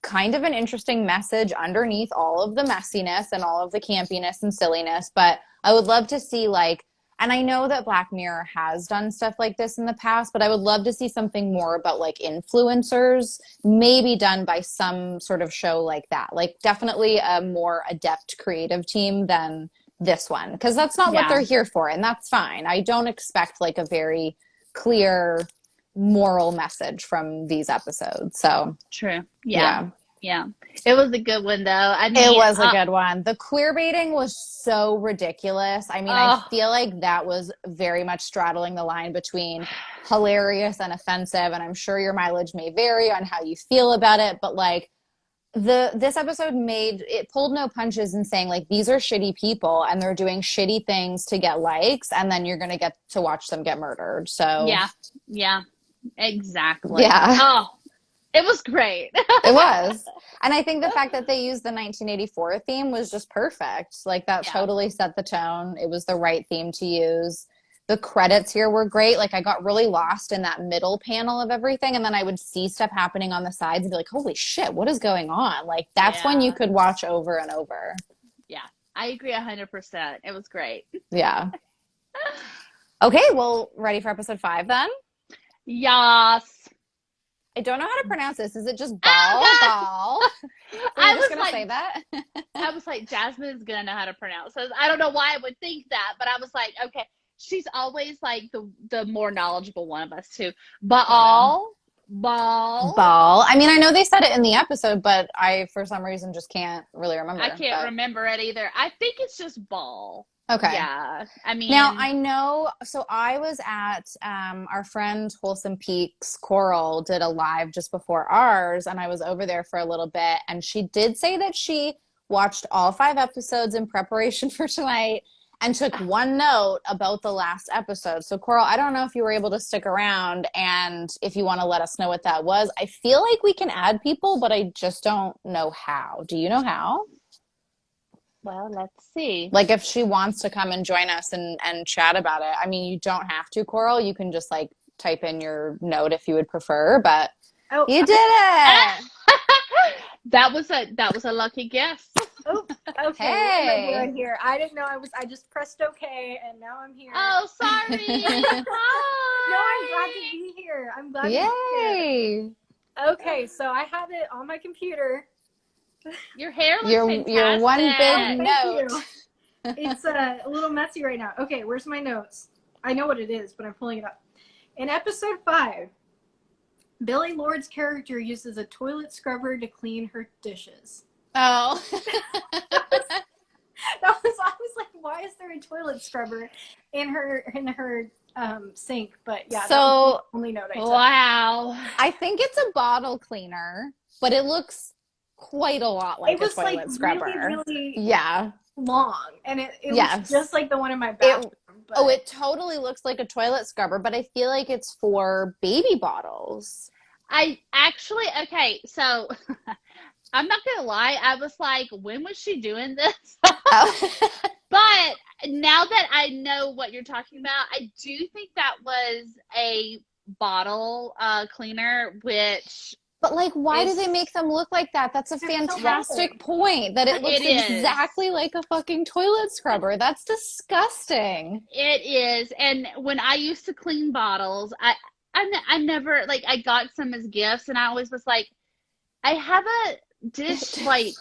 kind of an interesting message underneath all of the messiness and all of the campiness and silliness. But I would love to see like, and I know that Black Mirror has done stuff like this in the past, but I would love to see something more about like influencers, maybe done by some sort of show like that. Like definitely a more adept creative team than this one, because that's not what Yeah. they're here for, and that's fine. I don't expect like a very clear moral message from these episodes. So, True. Yeah. yeah. Yeah. It was a good one, though. I It mean, was a good one. The queer baiting was so ridiculous. I mean, I oh, feel like that was very much straddling the line between hilarious and offensive. And I'm sure your mileage may vary on how you feel about it, but like this episode pulled no punches in saying like these are shitty people and they're doing shitty things to get likes, and then you're gonna get to watch them get murdered. So yeah. Yeah. Exactly. yeah. Oh, it was great. It was. And I think the fact that they used the 1984 theme was just perfect. Like that Yeah. totally set the tone. It was the right theme to use. The credits here were great. Like I got really lost in that middle panel of everything, and then I would see stuff happening on the sides and be like, "Holy shit, what is going on?" Like that's when you Yeah. could watch over and over. Yeah. I agree 100%. It was great. Yeah. Okay, well, ready for episode 5 then? Yes. I don't know how to pronounce this. Is it just Oh, ball? God. Ball? Are I you just was gonna like, say that? I was like, Jasmine is gonna know how to pronounce this. I don't know why I would think that, but I was like, okay, she's always like the more knowledgeable one of us too. Yeah. Ball. Ball. I mean, I know they said it in the episode, but I, for some reason, just can't really I remember. can't But remember it either. I think it's just ball. okay. Yeah. I Now mean, I know. So I was at our friend Wholesome Peaks. Coral did a live just before ours, and I was over there for a little bit. And she did say that she watched all 5 episodes in preparation for tonight, and took one note about the last episode. So, Coral, I don't know if you were able to stick around and if you want to let us know what that was. I feel like we can add people, but I just don't know how. Do you know how? Well, let's see. Like if she wants to come and join us and chat about it. I mean, you don't have to, Coral. You can just like type in your note if you would prefer, but you did it. That was a lucky guess. Oh, okay. Hey. What am I doing here? I didn't know I just pressed OK and now I'm here. Oh, sorry. No, I'm glad to be here. I'm glad to be here. Okay, so I have it on my computer. Your hair looks fantastic. Your one big Thank note. you. It's a little messy right now. Okay, where's my notes? I know what it is, but I'm pulling it up. In episode 5, Billy Lord's character uses a toilet scrubber to clean her dishes. Oh. I was like, why is there a toilet scrubber in her sink? But yeah, so that was the only note I took. Wow. I think it's a bottle cleaner, but it looks quite a lot like a toilet scrubber. Really yeah, long, and it yes. was just like the one in my bathroom. It totally looks like a toilet scrubber, but I feel like it's for baby bottles. I actually, okay, so I'm not gonna lie, I was like, when was she doing this? But now that I know what you're talking about, I do think that was a bottle cleaner, which... But like, why do they make them look like that? That's a fantastic point, that it looks exactly like a fucking toilet scrubber. That's disgusting. It is. And when I used to clean bottles, I never, like, I got some as gifts, and I always was like, I have a dish, like...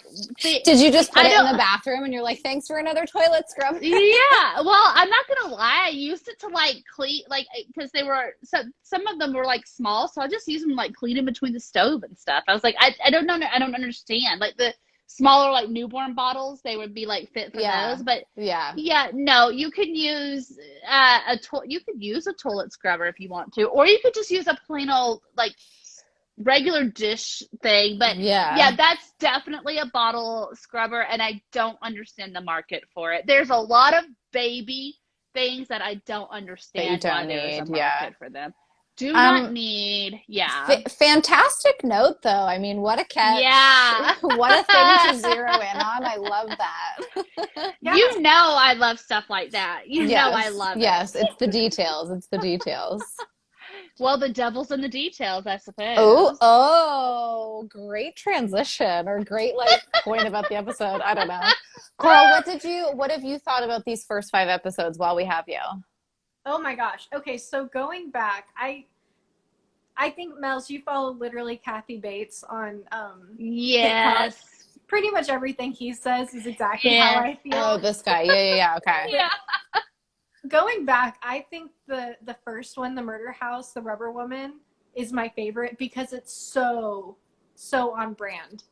Did you just put it in the bathroom, and you're like, thanks for another toilet scrub? Yeah. Well, I'm not going to lie. I used it to, like, clean, like, because they were, some of them were, like, small, so I just used them to, like, clean in between the stove and stuff. I was like, I don't know, I don't understand. Like, the smaller, like, newborn bottles, they would be, like, fit for those. But, yeah, no, you can use you could use a toilet scrubber if you want to, or you could just use a plain old, like, regular dish thing. But yeah, that's definitely a bottle scrubber, and I don't understand the market for it. There's a lot of baby things that I don't understand why there's a market for them. Do not need, fantastic note, though. I mean, what a catch. Yeah. What a thing to zero in on. I love that. You know I love stuff like that. You know I love it. Yes, it's the details. It's the details. Well, the devil's in the details, I suppose. Oh, great transition, or great like point about the episode. I don't know. Coral, what have you thought about these first 5 episodes while we have you? Oh my gosh. Okay, so going back, I think, Mels, you follow literally Kathy Bates on yes. TikTok. Pretty much everything he says is exactly how I feel. Oh, this guy. Yeah, okay. Yeah. Going back, I think the first one, the Murder House, the Rubber Woman, is my favorite because it's so on brand.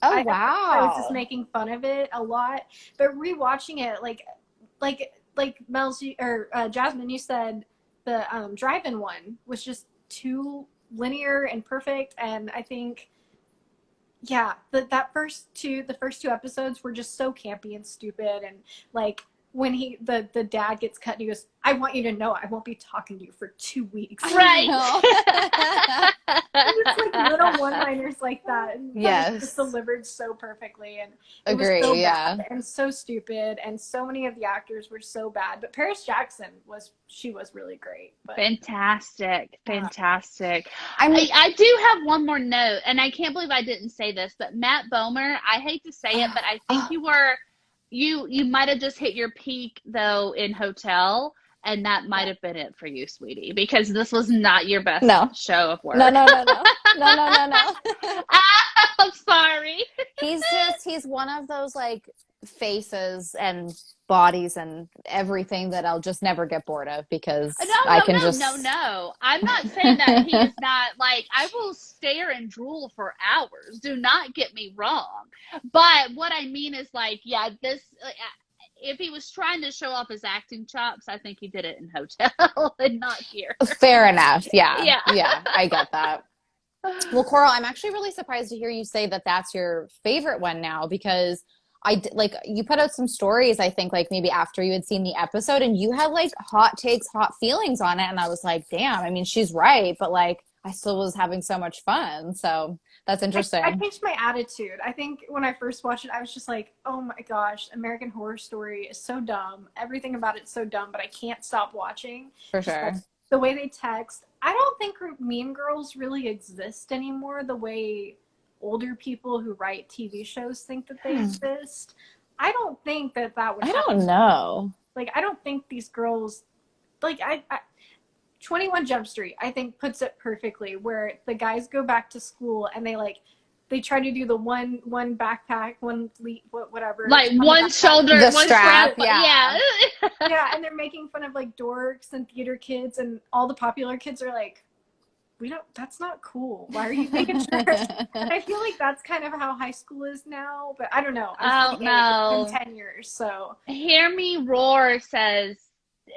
Oh, wow. I was just making fun of it a lot, but rewatching it, like Mel's or Jasmine, you said the drive-in one was just too linear and perfect, and I think the first two episodes were just so campy and stupid, and like when the dad gets cut and he goes, I want you to know I won't be talking to you for 2 weeks. Right. It's like little one-liners like that. And yes. Just delivered so perfectly. And it agree, was so bad and so stupid. And so many of the actors were so bad. But Paris Jackson was really great. But, Fantastic. I do have one more note, and I can't believe I didn't say this, but Matt Bomer, I hate to say it, but I think you might have just hit your peak though in Hotel, and that might have been it for you, sweetie, because this was not your best show of work. No. I'm sorry. He's one of those like faces and bodies and everything that I'll just never get bored of because No. I'm not saying that he is not, like, I will stare and drool for hours. Do not get me wrong. But what I mean is, like, this, if he was trying to show off his acting chops, I think he did it in Hotel and not here. Fair enough. Yeah, I get that. Well, Coral, I'm actually really surprised to hear you say that that's your favorite one now, because like you put out some stories, I think, like maybe after you had seen the episode, and you had like hot takes, hot feelings on it. And I was like, damn, I mean, she's right, but like I still was having so much fun. So that's interesting. I changed my attitude. I think when I first watched it, I was just like, oh my gosh, American Horror Story is so dumb. Everything about it's so dumb, but I can't stop watching. For sure. Like, the way they text. I don't think Mean Girls really exist anymore the way older people who write TV shows think that they exist. I don't think that would happen. I don't know. Like, I don't think these girls, like, I 21 Jump Street, I think, puts it perfectly, where the guys go back to school and they try to do the one backpack, whatever. Like one shoulder, the one strap, yeah. Yeah, and they're making fun of like dorks and theater kids, and all the popular kids are like, that's not cool. Why are you making sure? And I feel like that's kind of how high school is now, but I don't know. Oh, no. In 10 years, so. Hear Me Roar says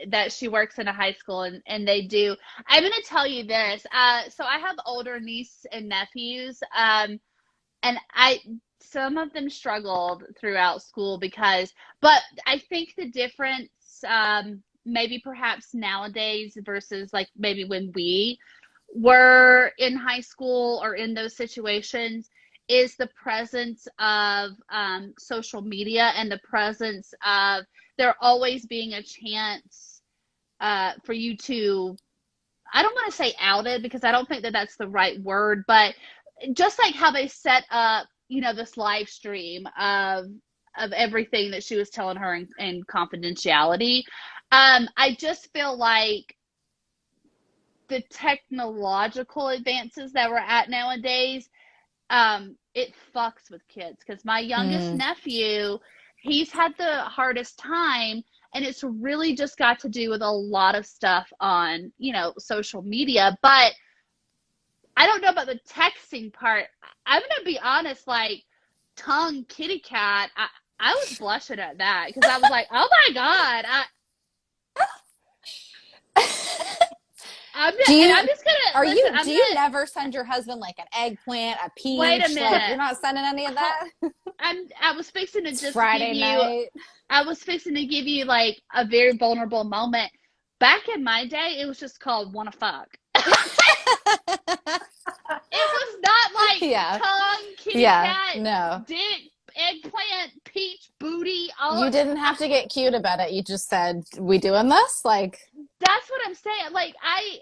that she works in a high school, and they do. I'm going to tell you this. So I have older nieces and nephews, and some of them struggled throughout school but I think the difference, maybe perhaps nowadays versus like maybe when we were in high school or in those situations, is the presence of social media and the presence of there always being a chance for you to, I don't want to say outed, because I don't think that that's the right word, but just like how they set up, this live stream of everything that she was telling her in confidentiality. I just feel like the technological advances that we're at nowadays, it fucks with kids. Because my youngest nephew, he's had the hardest time, and it's really just got to do with a lot of stuff on, social media. But I don't know about the texting part. I'm going to be honest, like, tongue kitty cat, I was blushing at that, because I was like, oh my God. Do you never send your husband like an eggplant, a peach? Wait a minute. Like, you're not sending any of that? I was fixing to just Friday night. I was fixing to give you like a very vulnerable moment. Back in my day, it was just called wanna fuck. It was not like tongue, kitty cat, no. dick, eggplant, peach, booty. You didn't have to get cute about it. You just said, we doing this? Like, that's what I'm saying. Like, I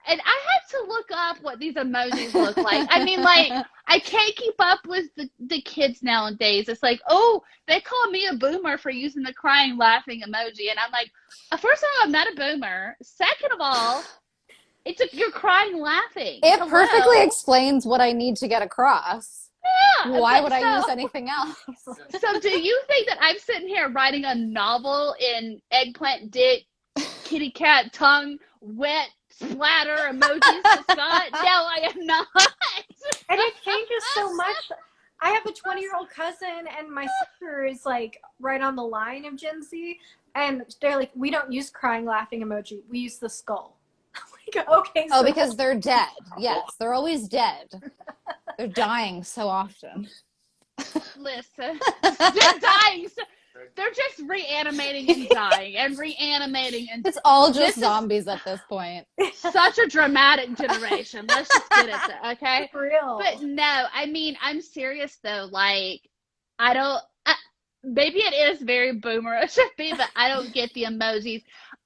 had to look up what these emojis look like. I mean, like, I can't keep up with the kids nowadays. It's like, oh, they call me a boomer for using the crying, laughing emoji. And I'm like, first of all, I'm not a boomer. Second of all, you're crying, laughing. It perfectly explains what I need to get across. Yeah. Why would I use anything else? So do you think that I'm sitting here writing a novel in eggplant, dick, kitty cat, tongue, wet, splatter emojis to Scott? No, I am not. And it changes so much. I have a 20-year-old cousin, and my sister is like right on the line of Gen Z, and they're like, we don't use crying, laughing emoji. We use the skull. Like, okay. So because they're dead. Yes, they're always dead. They're dying so often. Listen, they're dying. They're just reanimating and dying and reanimating. And it's all just zombies at this point. Such a dramatic generation. Let's just get it there, okay? For real. But no, I mean, I'm serious though. Like, I don't, maybe it is very boomerish of me, but I don't get the emojis.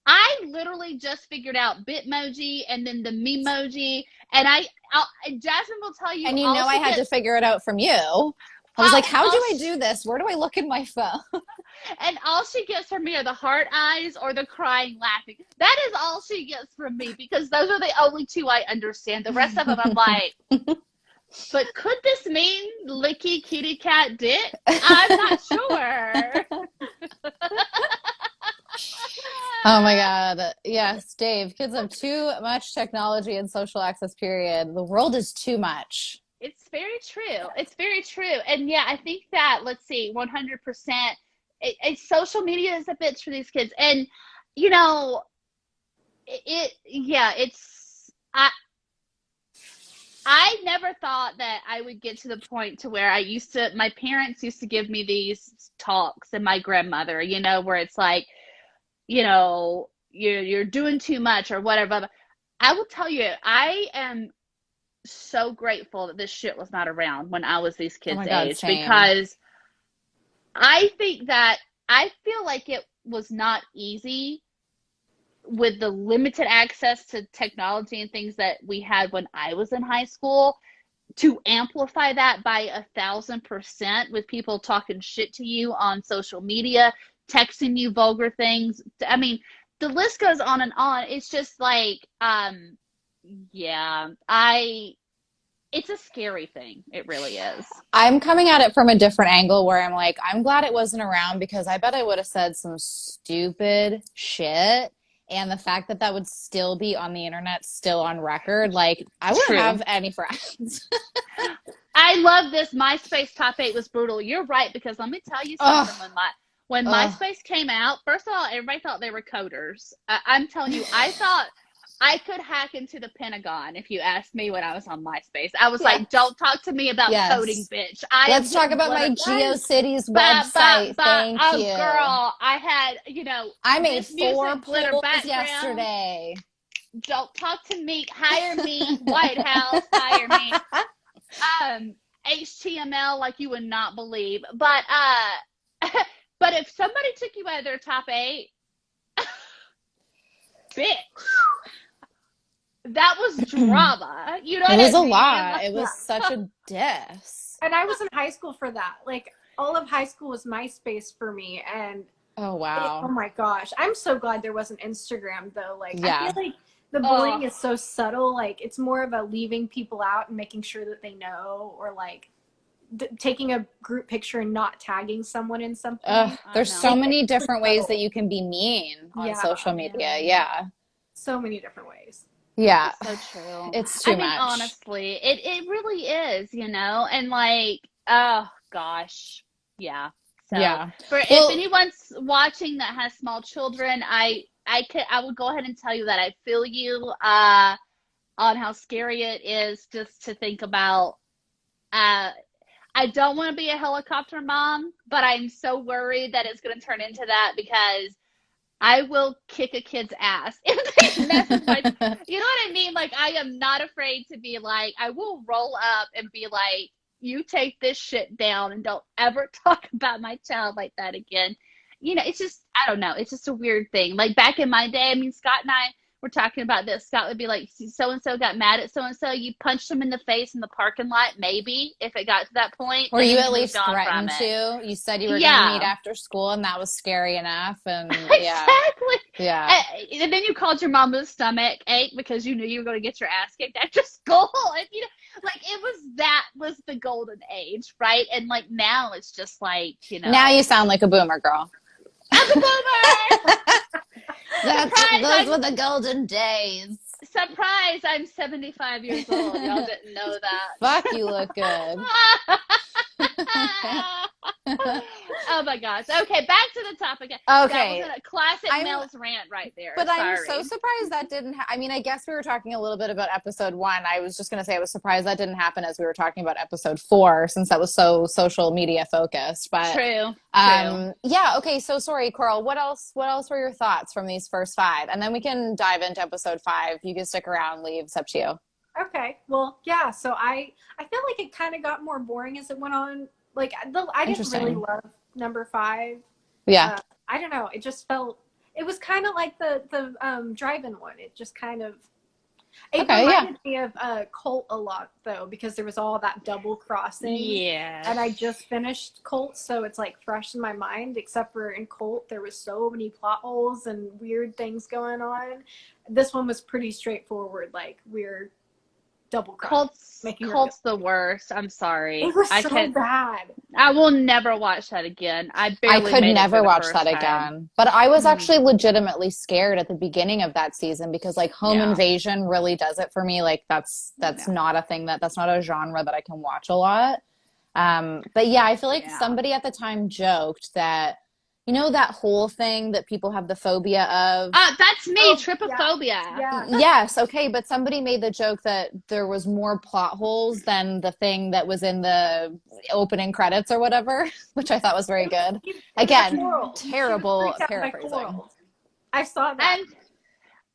I literally just figured out Bitmoji and then the Memoji, and Jasmine will tell you. And I had to figure it out from you. I was like, how do I do this? Where do I look in my phone? And all she gets from me are the heart eyes or the crying, laughing. That is all she gets from me, because those are the only two I understand. The rest of them, I'm like, but could this mean licky kitty cat dick? I'm not sure. Oh my God. Yes, Dave, kids have too much technology and social access, period. The world is too much. It's very true. It's very true. And yeah, I think that, let's see, 100%, social media is a bitch for these kids. And, I never thought that I would get to the point to where my parents used to give me these talks, and my grandmother, where it's like, you're doing too much or whatever. I will tell you, I am so grateful that this shit was not around when I was these Oh kids' my God, age, same. because I think that I feel like it was not easy with the limited access to technology and things that we had when I was in high school, to amplify that by 1,000% with people talking shit to you on social media, texting you vulgar things. I mean, the list goes on and on. It's just like, yeah, it's a scary thing. It really is. I'm coming at it from a different angle where I'm like, I'm glad it wasn't around because I bet I would have said some stupid shit. And the fact that that would still be on the internet, still on record, like I wouldn't True. have any friends. I love this. MySpace top 8 was brutal. You're right, because let me tell you something. Ugh, When ugh. MySpace came out, first of all, everybody thought they were coders. I'm telling you, I thought I could hack into the Pentagon if you asked me when I was on MySpace. I was like, Yes. don't talk to me about coding, Yes. bitch. I am Let's talk hitting about my glitter. GeoCities But, website. Thank oh, you. girl, I had, I made this 4 music glitter polls background. yesterday. Don't talk to me. Hire me. White House, hire me. HTML like you would not believe. But, but if somebody took you out of their top 8, bitch, that was drama. You know It what was I a mean? lot. It Yeah. was such a diss. And I was in high school for that. Like all of high school was MySpace for me, and Oh, oh wow. my gosh, I'm so glad there wasn't Instagram though. Like I feel Yeah. like the Oh, bullying is so subtle. Like it's more of a leaving people out and making sure that they know, or like taking a group picture and not tagging someone in something. I There's so know. Like many it's so different ways that subtle. you can be mean on Yeah, social media. Yeah, Yeah. so many different ways. Yeah. it's so true. It's I too mean, much. honestly, it really is, and like, oh gosh, yeah. So, Yeah. for if Well, anyone's watching that has small children, I would go ahead and tell you that I feel you on how scary it is just to think about. Uh, I don't want to be a helicopter mom, but I'm so worried that it's going to turn into that, because I will kick a kid's ass if they mess with my. You know what I mean? Like, I am not afraid to be like, I will roll up and be like, you take this shit down and don't ever talk about my child like that again. It's just, I don't know. It's just a weird thing. Like, back in my day, I mean, Scott and I were talking about this. Scott would be like, so and so got mad at so and so. You punched him in the face in the parking lot, maybe, if it got to that point, were and you then at you moved least on from threatened it. to? You said you were going to meet Yeah. after school, and that was scary enough. And yeah. Exactly. Yeah. And then you called your mom with a stomach ache because you knew you were going to get your ass kicked after school. And, like, that was the golden age, right? And like now it's just like, Now you sound like a boomer girl. I'm a boomer. Those were the golden days. Surprise, I'm 75 years old. Y'all didn't know Fuck, you look good. that. Oh my gosh. Okay, back to the topic. Okay. That was a classic I'm Mel's rant right there. But I'm Sorry. so surprised that didn't. I mean, I guess we were talking a little bit about episode 1. I was just going to say I was surprised that didn't happen as we were talking about episode 4, since that was so social media focused. But True. yeah. Okay. So sorry, Coral. What else? What else were your thoughts from these first 5? And then we can dive into episode 5. You can stick around, leave. It's up to you. Okay, well, yeah. So I feel like it kind of got more boring as it went on. Like I didn't really Interesting. love number 5. Yeah. I don't know. It just felt. It was kind of like the drive-in one. It just kind of. It Okay. Yeah. reminded me of Colt a lot though, because there was all that double crossing. Yeah. And I just finished Colt, so it's like fresh in my mind. Except for in Colt, there was so many plot holes and weird things going on. This one was pretty straightforward, like weird double cross. Colt's the worst. I'm sorry. It was so bad. I will never watch that again. I I barely could made it never through the watch first that time. again. But I was actually legitimately scared at the beginning of that season because like home Yeah. invasion really does it for me. Like that's not a thing that's not a genre that I can watch a lot. But yeah, I feel like somebody at the time joked that You know that whole thing that people have the phobia of? That's me, Oh, yeah. trypophobia. Yeah. Yes, okay, but somebody made the joke that there was more plot holes than the thing that was in the opening credits or whatever, which I thought was very good. It was a Again, coral. She was terrible freaked out by paraphrasing. corals. I saw that. And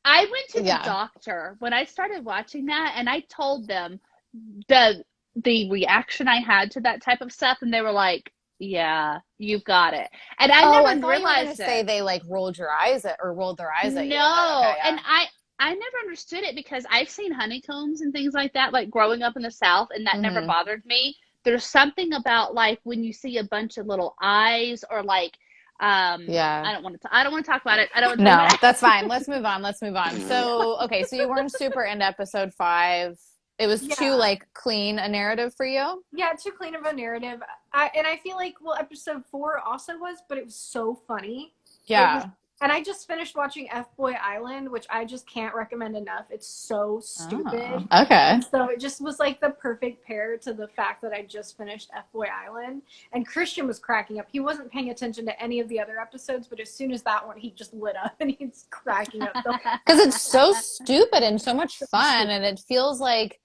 I went to the Yeah. doctor when I started watching that, and I told them the reaction I had to that type of stuff, and they were like, "Yeah, you've got it." And I Oh, never I even thought you were going to realized say it. they like rolled your eyes at or rolled their eyes at you, but okay, No, yeah. and I never understood it because I've seen honeycombs and things like that, like growing up in the South, and that never Hmm. bothered me. There's something about like when you see a bunch of little eyes or like Yeah. I don't want to talk about it. I don't want to talk No, about that's fine. Let's move on. Let's move on. So, okay, so you weren't super into episode 5. It was too Yeah. like clean a narrative for you? Yeah, too clean of a narrative. And I feel like, well, episode 4 also was, but it was so funny. It was, Yeah. and I just finished watching F Boy Island, which I just can't recommend enough. It's so Oh, stupid. okay. And so it just was like the perfect pair to the fact that I just finished F Boy Island. And Christian was cracking up. He wasn't paying attention to any of the other episodes, but as soon as that one, he just lit up and he's cracking up. Because it's so stupid and so much fun, and it feels like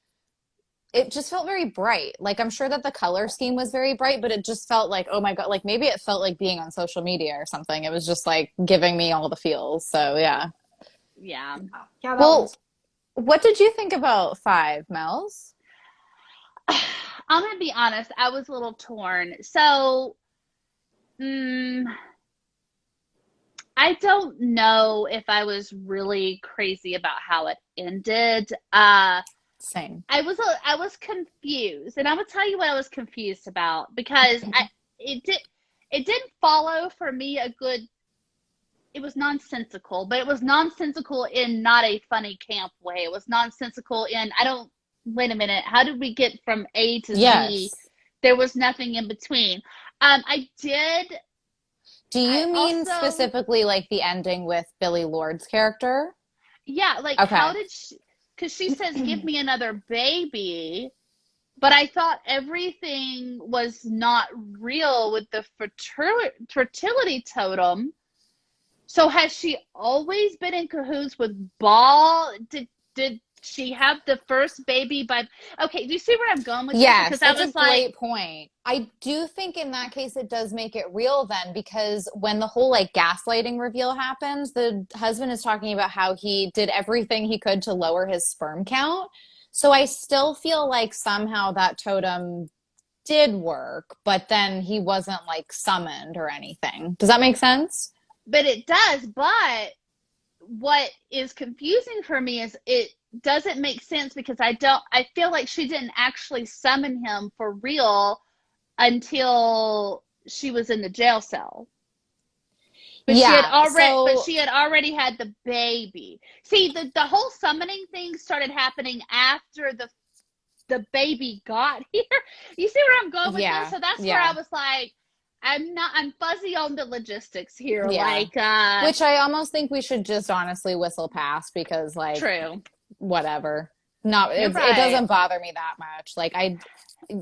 it just felt very bright. Like I'm sure that the color scheme was very bright, but it just felt like, oh my God, like maybe it felt like being on social media or something. It was just like giving me all the feels. So yeah. yeah. Yeah, that Well, one's. what did you think about 5, Mels? I'm gonna be honest, I was a little torn. So, I don't know if I was really crazy about how it ended. Same. I was confused, and I will tell you what I was confused about because it didn't follow for me a good. It was nonsensical, but it was nonsensical in not a funny camp way. It was nonsensical in I don't. Wait a minute. How did we get from A to Z? Yes. There was nothing in between. I did. Do I you mean also, specifically like the ending with Billy Lord's character? yeah, like how Okay. did she? Because she says, "Give me another baby," but I thought everything was not real with the fertility totem. So has she always been in cahoots with Ball? Did she have the first baby by? Okay, do you see where I'm going with this? Yes, Because I that's a was like, great point. I do think in that case it does make it real then because when the whole like gaslighting reveal happens, the husband is talking about how he did everything he could to lower his sperm count. So I still feel like somehow that totem did work, but then he wasn't like summoned or anything. Does that make sense? but it does. But what is confusing for me is it doesn't make sense because I feel like she didn't actually summon him for real until she was in the jail cell. Yeah. But So she had already had the baby. See, the whole summoning thing started happening after the baby got here. You see where I'm going with this? yeah, So that's where I yeah, was like, I'm fuzzy on the logistics here. yeah. Like, Which I almost think we should just honestly whistle past because like true. whatever. Not You're it right. doesn't bother me that much. Like I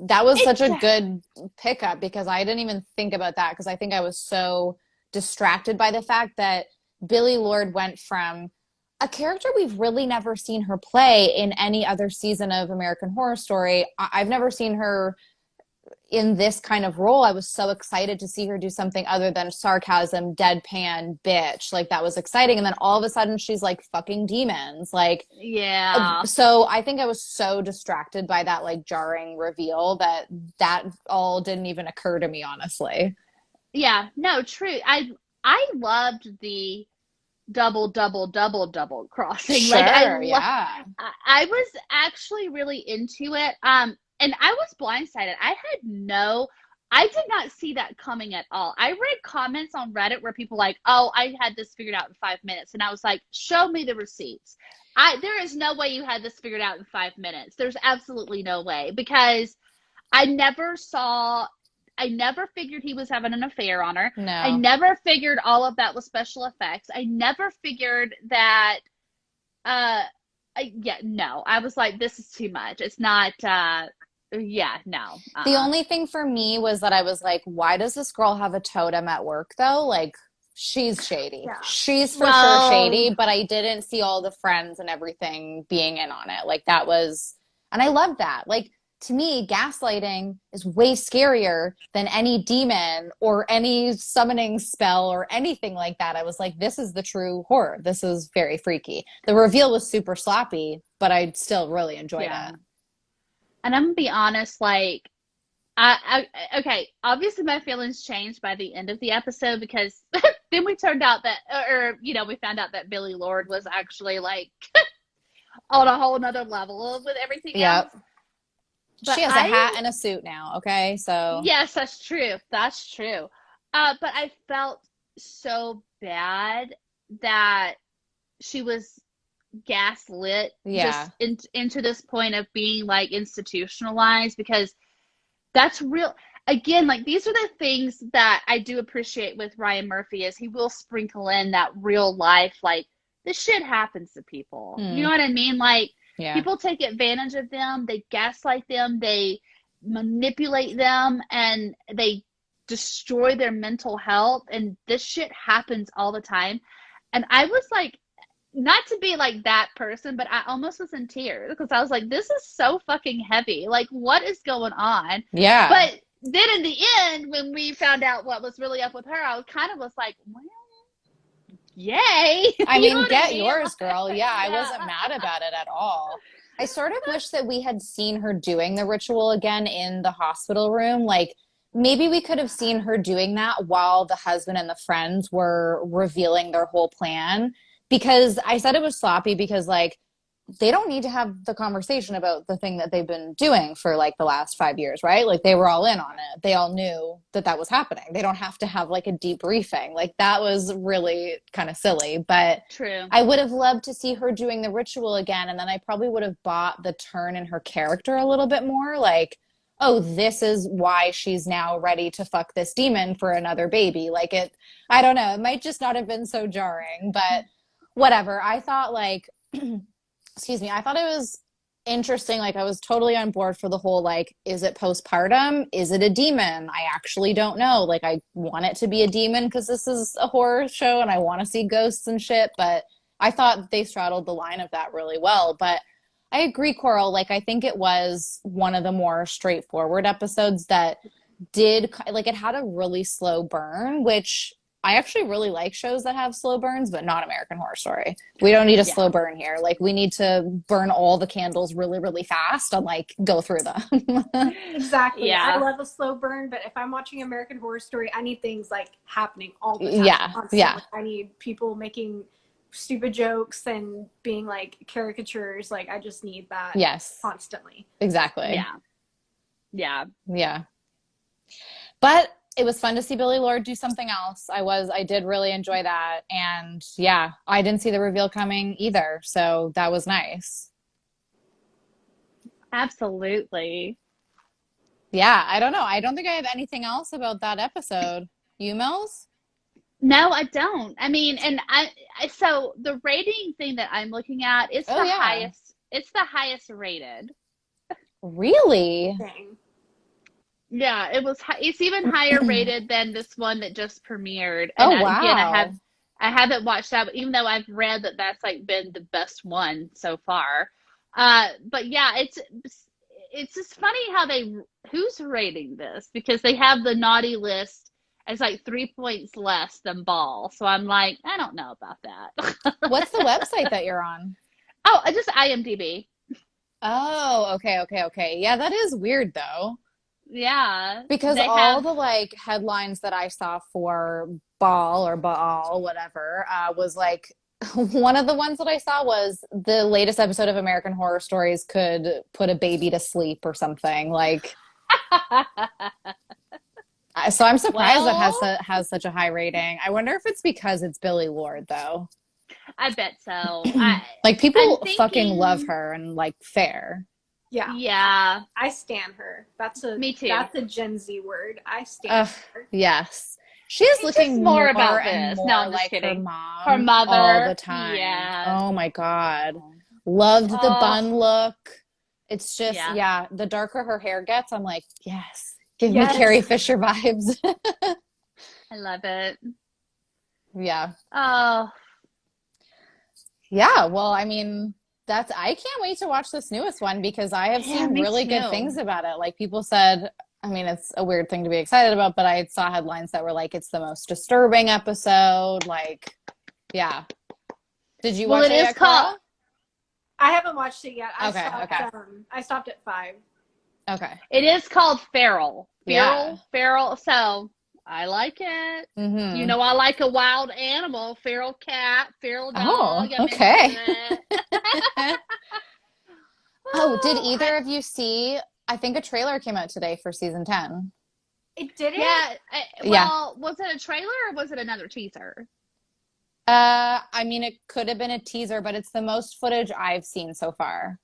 that was It such a good pickup because I didn't even think about that because I think I was so distracted by the fact that Billy Lord went from a character we've really never seen her play in any other season of American Horror Story. I've never seen her in this kind of role. I was so excited to see her do something other than sarcasm, deadpan, bitch. Like that was exciting. And then all of a sudden she's like fucking demons. Like yeah. so I think I was so distracted by that like jarring reveal that that all didn't even occur to me honestly. Yeah, no, true. I loved the double crossing. Like Sure, yeah. I was actually really into it. And I was blindsided. I did not see that coming at all. I read comments on Reddit where people like, "Oh, I had this figured out in 5 minutes," and I was like, "Show me the receipts." There is no way you had this figured out in 5 minutes. There's absolutely no way because I never saw. I never figured he was having an affair on her. I No. never figured all of that was special effects. I never figured that yeah, no. I was like, this is too much. It's not. Yeah, no. The only thing for me was that I was like, why does this girl have a totem at work though? Like, she's shady. Yeah. She's for sure Well, shady, but I didn't see all the friends and everything being in on it. Like, that was, and I love that. Like, to me, gaslighting is way scarier than any demon or any summoning spell or anything like that. I was like, this is the true horror. This is very freaky. The reveal was super sloppy, but I still really enjoyed yeah. it. And I'm gonna be honest, like okay, obviously my feelings changed by the end of the episode because then we turned out that, or you know, we found out that Billy Lord was actually like on a whole nother level with everything else. Yep. But She has a hat and a suit now, okay? So, yes, that's true. That's true. But I felt so bad that she was gaslit yeah. just into this point of being like institutionalized, because that's real. Again, like these are the things that I do appreciate with Ryan Murphy, is he will sprinkle in that real life, like this shit happens to people. You know what I mean? Like Yeah. people take advantage of them, they gaslight them, they manipulate them, and they destroy their mental health. And this shit happens all the time. And I was like, not to be like that person, but I almost was in tears because I was like, this is so fucking heavy. Like, what is going on? Yeah. But then in the end, when we found out what was really up with her, I kind of was like, well, yay. I You know mean, what get I mean? yours, girl. Yeah, I Yeah. wasn't mad about it at all. I sort of wish that we had seen her doing the ritual again in the hospital room. Like, maybe we could have seen her doing that while the husband and the friends were revealing their whole plan. Because I said it was sloppy because, like, they don't need to have the conversation about the thing that they've been doing for like the last 5 years, right? Like they were all in on it. They all knew that that was happening. They don't have to have like a debriefing. Like that was really kind of silly, but True. I would have loved to see her doing the ritual again. And then I probably would have bought the turn in her character a little bit more. Like, oh, this is why she's now ready to fuck this demon for another baby. Like it, I don't know. It might just not have been so jarring, but whatever. I thought like, excuse me, I thought it was interesting. Like I was totally on board for the whole, like, is it postpartum? Is it a demon? I actually don't know. Like I want it to be a demon because this is a horror show and I want to see ghosts and shit. But I thought they straddled the line of that really well. But I agree, Coral. Like I think it was one of the more straightforward episodes that did, like, it had a really slow burn, which I actually really like shows that have slow burns, but not American Horror Story. We don't need a slow burn here. Like we need to burn all the candles really, really fast and like go through them. Exactly. Yeah. I love a slow burn, but if I'm watching American Horror Story, I need things like happening all the time. Yeah, constantly. yeah. I need people making stupid jokes and being like caricatures. Like I just need that Yes, constantly. exactly. Yeah. Yeah. Yeah. But it was fun to see Billy Lord do something else. I did really enjoy that. And yeah, I didn't see the reveal coming either. So that was nice. Absolutely. Yeah, I don't know. I don't think I have anything else about that episode. You, Mills? No, I don't. I mean, and so the rating thing that I'm looking at, it's Oh, the yeah. highest. It's the highest rated. Really? Dang. Yeah, it's even higher rated than this one that just premiered. And Oh, wow. again, I haven't watched that, even though I've read that that's like been the best one so far. But yeah, it's just funny how who's rating this, because they have the naughty list as like 3 points less than Ball. So I'm like, I don't know about that. What's the website that you're on? Oh, just IMDb. Oh, okay. Yeah, that is weird though. Yeah. Because They all have the like headlines that I saw for Ball or Baal, whatever, was like one of the ones that I saw was the latest episode of American Horror Stories could put a baby to sleep or something. Like, so I'm surprised it has such a high rating. I wonder if it's because it's Billy Lord though. I bet so. Like people I'm fucking thinking- love her and like fair. Yeah. Yeah. I stan her. Me too. That's a Gen Z word. I stan her. Yes. She is It's looking just more more about and this. more No, I'm just like her kidding. mom. Her mother. All the time. Yeah. Oh my God. Loved the Oh. bun look. It's just, Yeah. yeah, the darker her hair gets, I'm like, yes, give me Yes. Carrie Fisher vibes. I love it. Yeah. Oh, Yeah, well, I mean, I can't wait to watch this newest one because I have yeah, seen me really good too. things about it. Like people said, I mean, it's a weird thing to be excited about, but I saw headlines that were like, it's the most disturbing episode. Like, yeah. Did you Well, watch it it is yet, called. Carl? I haven't watched it yet. Okay, okay, I stopped at 5. okay. It is called Feral. Yeah. Feral. So I like it. You Mm-hmm. know, I like a wild animal, feral cat, feral Oh, dog. I'm into okay. it. Oh, did Oh, either of you see? I think a trailer came out today for season 10. It did it? yeah. Yeah. Well, was it a trailer or was it another teaser? I mean, it could have been a teaser, but it's the most footage I've seen so far.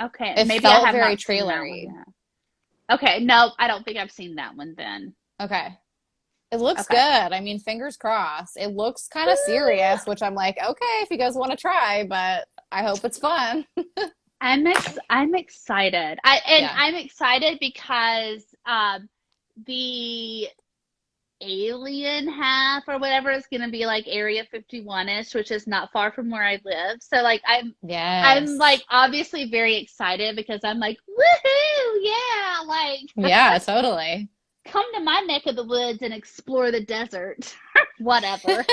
Okay, It maybe I felt have very not seen that one trailery. yet. Okay, no, I don't think I've seen that one then. Okay. It looks Okay. good. I mean, fingers crossed. It looks kind of serious, which I'm like, okay, if you guys want to try, but I hope it's fun. I'm excited. Yeah. I'm excited because the alien half or whatever is going to be like Area 51ish, which is not far from where I live. So like I'm Yes. like obviously very excited because I'm like, woohoo, yeah, like Yeah, totally. come to my neck of the woods and explore the desert. Whatever.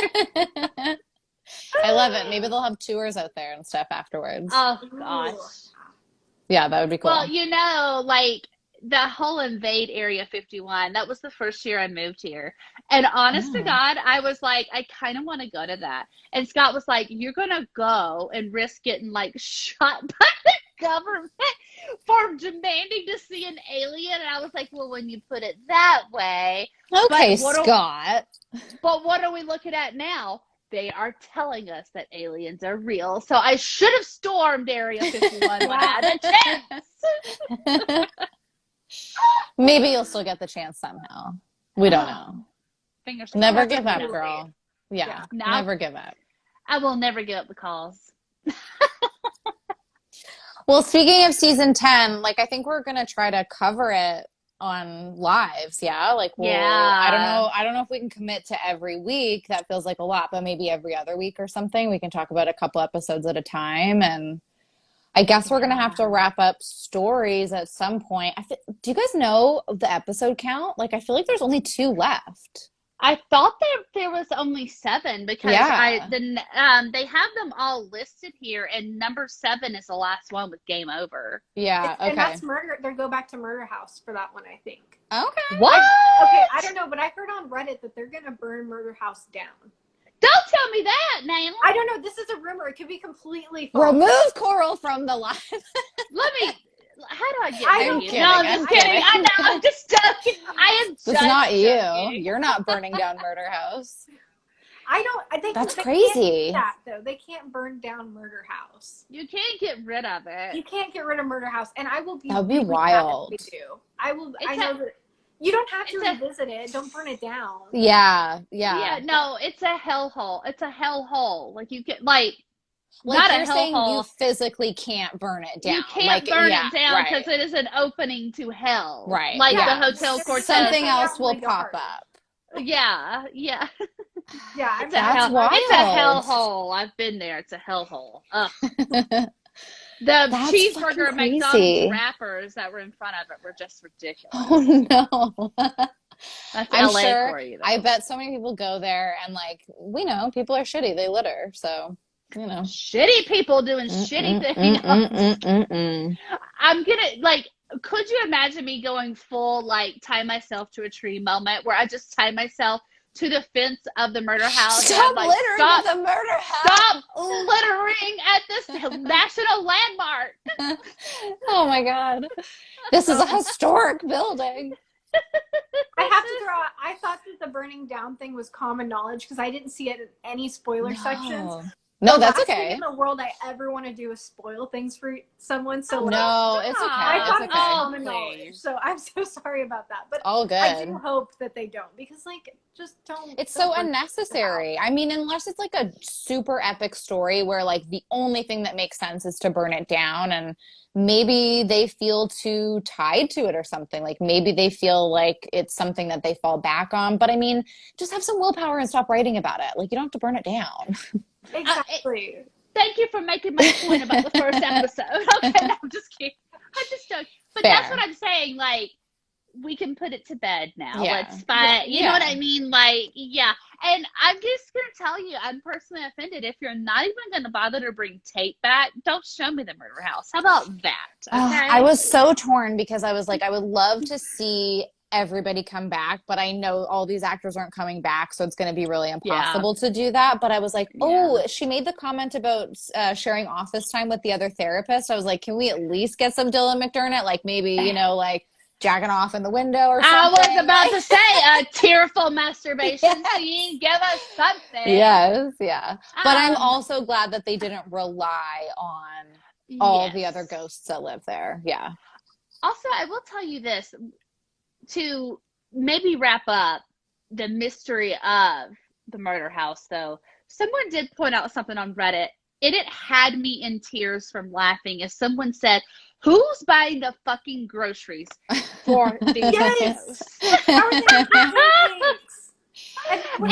I love it. Maybe they'll have tours out there and stuff afterwards. Oh Ooh. gosh. Yeah, that would be Well, cool. you know, like the whole invade Area 51, that was the first year I moved here. And honest to Oh. God, I was like, I kind of want to go to that. And Scott was like, you're going to go and risk getting like shot by the government for demanding to see an alien. And I was like, well, when you put it that way, Okay, but Scott. what are we looking at now? They are telling us that aliens are real. So I should have stormed Area 51 when I had a chance. Maybe you'll still get the chance somehow. We don't know. Fingers Never crossed. give up, Definitely. girl. Yeah, Yeah. No, never give up. I will never give up the cause. Well, speaking of season 10, like I think we're gonna try to cover it on lives, yeah? Like Yeah. I don't know if we can commit to every week. That feels like a lot, but maybe every other week or something. We can talk about a couple episodes at a time and I guess we're gonna have to Yeah. wrap up stories at some point. Do you guys know the episode count? Like I feel like there's only 2 left. I thought there was only 7 because Yeah. they have them all listed here, and number 7 is the last one with Game Over. Yeah, And okay. that's murder. They go back to Murder House for that one, I think. Okay. What? Okay, I don't know, but I heard on Reddit that they're gonna burn Murder House down. Don't tell me that now. I don't know. This is a rumor. It could be completely false. Remove Coral from the live. Let me. How do I get I rid don't of you? kidding, No, I'm I'm just kidding. kidding. I know. I'm just joking. I am just It's not you. joking. You're not burning down Murder House. I don't. I think That's they crazy. Can't do that though. They can't burn down Murder House. You can't get rid of You it. can't get rid of Murder House, and I will be. That would be really mad wild. if they do. I will. I It's know a- that you don't have to it's a- revisit it. Don't burn it down. Yeah, Yeah, yeah. no, it's a hellhole. It's a hellhole. Like you can like Like not a you're saying you hellhole. physically can't burn it down. You can't Like, burn yeah, it down right. because it is an opening to hell. Right, Like yeah. the Hotel Cortez. Something Yeah, else will my pop yard. up. Yeah, yeah. Yeah, I've It's a That's hell. wild. It's a hellhole. I've been there. It's a hellhole. Ugh. The That's cheeseburger fucking crazy. McDonald's wrappers that were in front of it were just ridiculous. Oh no. That's I'm LA sure. for you. Though. I bet so many people go there and like we know people are shitty. They litter, so you know. Shitty people doing shitty things. I'm gonna like. Could you imagine me going full like tie myself to a tree moment where I just tie myself to the fence of the murder house? Stop and I'm like, littering stop, at the murder house. stop littering at this national landmark. Oh my god. This is a historic building. I have to throw out, I thought that the burning down thing was common knowledge because I didn't see it in any spoiler sections. No, the that's last okay. thing in the world I ever want to do is spoil things for someone. So like, No, it's okay. I thought It's it was okay. common knowledge. So I'm so sorry about that. But All good. I do hope that they don't, because like, just don't. It's don't so burn unnecessary. I mean, unless it's like a super epic story where like the only thing that makes sense is to burn it down, and maybe they feel too tied to it or something. Like maybe they feel like it's something that they fall back on. But I mean, just have some willpower and stop writing about it. Like you don't have to burn it down. Exactly. Thank you for making my point about the first episode. Okay, no, I'm just kidding. I'm just joking. But Fair. that's what I'm saying. Like, we can put it to bed now. Yeah. Let's fight. You know what I mean? Like, yeah. And I'm just going to tell you, I'm personally offended. If you're not even going to bother to bring Tate back, don't show me the murder house. How about that? Okay. I was so torn because I was like, I would love to see everybody come back, but I know all these actors aren't coming back, so it's going to be really impossible to do that. But I was like, she made the comment about sharing office time with the other therapist. I was like, can we at least get some Dylan McDermott? Like maybe, you know, like jacking off in the window or something. I was about to say a tearful masturbation scene. Give us something. Yes, yeah. But I'm also glad that they didn't rely on all the other ghosts that live there. Yeah. Also, I will tell you this, to maybe wrap up the mystery of the murder house, though. Someone did point out something on Reddit, and it had me in tears from laughing, as someone said, who's buying the fucking groceries for these ghosts?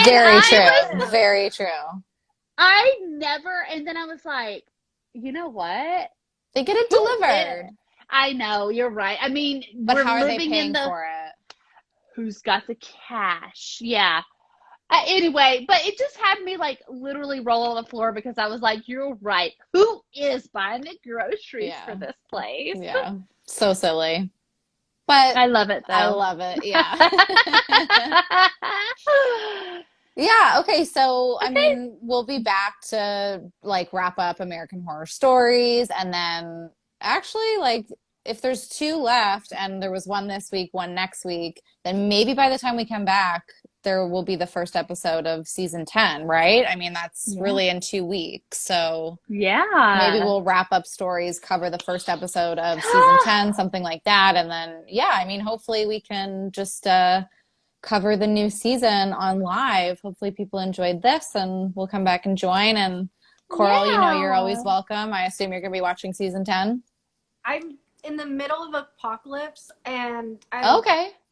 Very true. Very true. I never, and then I was like, you know what? They get it delivered. I know, you're right. I mean, but we're how are they living paying in the, for it? Who's got the cash? Yeah. Anyway, but it just had me like literally roll on the floor, because I was like, you're right. Who is buying the groceries for this place? Yeah. So silly. But I love it, though. I love it. Yeah. Yeah. Okay. So, I mean, we'll be back to like wrap up American Horror Stories. And then actually, like, if there's 2 left and there was one this week, one next week, then maybe by the time we come back, there will be the first episode of season 10, right? I mean, that's really in 2 weeks. So maybe we'll wrap up stories, cover the first episode of season 10, something like that. And then, I mean, hopefully we can just cover the new season on live. Hopefully people enjoyed this, and we'll come back and join. And Coral, you know, you're always welcome. I assume you're going to be watching season 10. I'm in the middle of Apocalypse, and I'm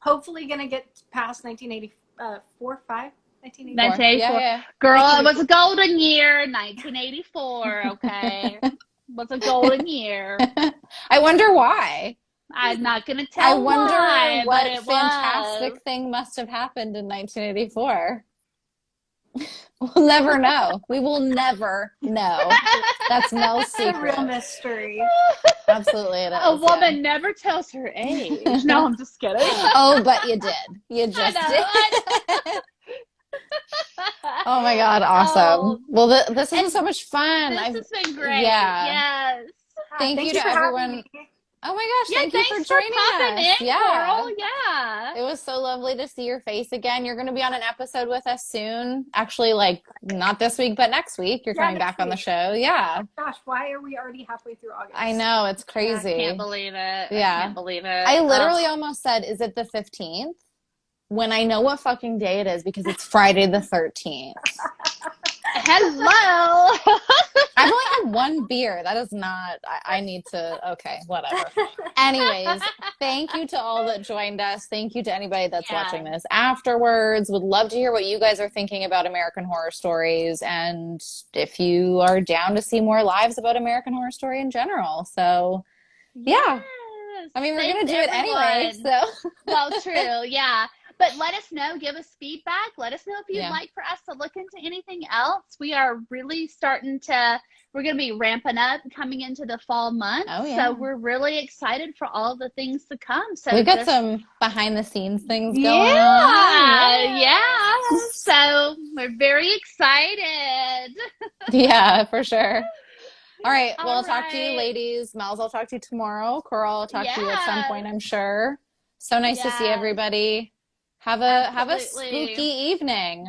hopefully going to get past 1984. 1984. Yeah. Girl, it was a golden year, 1984, okay? It was a golden year. I wonder why. I'm not going to tell I wonder why, what but it fantastic was. thing must have happened in 1984. We'll never know. We will never know. That's Mel's secret. It's a real mystery. Absolutely it is. A woman never tells her age. No, I'm just kidding. Oh, but you did. You just did. Oh my God, awesome. Well, this has been so much fun. This has been great. Yeah. Yes. Thank you to everyone. Oh my gosh, thank you for joining us. In, Coral. Yeah. It was so lovely to see your face again. You're going to be on an episode with us soon. Actually, like, not this week, but next week. You're coming back on the show. Yeah. Oh gosh, why are we already halfway through August? I know, it's crazy. I can't believe it. Yeah. I can't believe it. I literally almost said, is it the 15th? When I know what fucking day it is, because it's Friday the 13th. Hello. I've only had 1 beer. That is not, I need to, okay, whatever. Anyways, thank you to all that joined us. Thank you to anybody that's watching this afterwards. Would love to hear what you guys are thinking about American Horror Stories, and if you are down to see more lives about American Horror Story in general. So, yeah. I mean, we're going to do it anyway, so. Well, true, yeah. But let us know. Give us feedback. Let us know if you'd like for us to look into anything else. We are really we're going to be ramping up coming into the fall month. Oh, yeah. So we're really excited for all the things to come. So we've got some behind the scenes things going on. Yeah. So we're very excited. Yeah, for sure. All right. Well, I'll talk to you ladies. Mel's, I'll talk to you tomorrow. Coral, I'll talk to you at some point, I'm sure. So nice to see everybody. Have a spooky evening.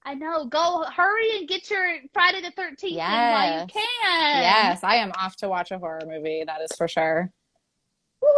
I know. Go hurry and get your Friday the 13th in while you Yes. can. Yes, I am off to watch a horror movie, that is for sure. Woo!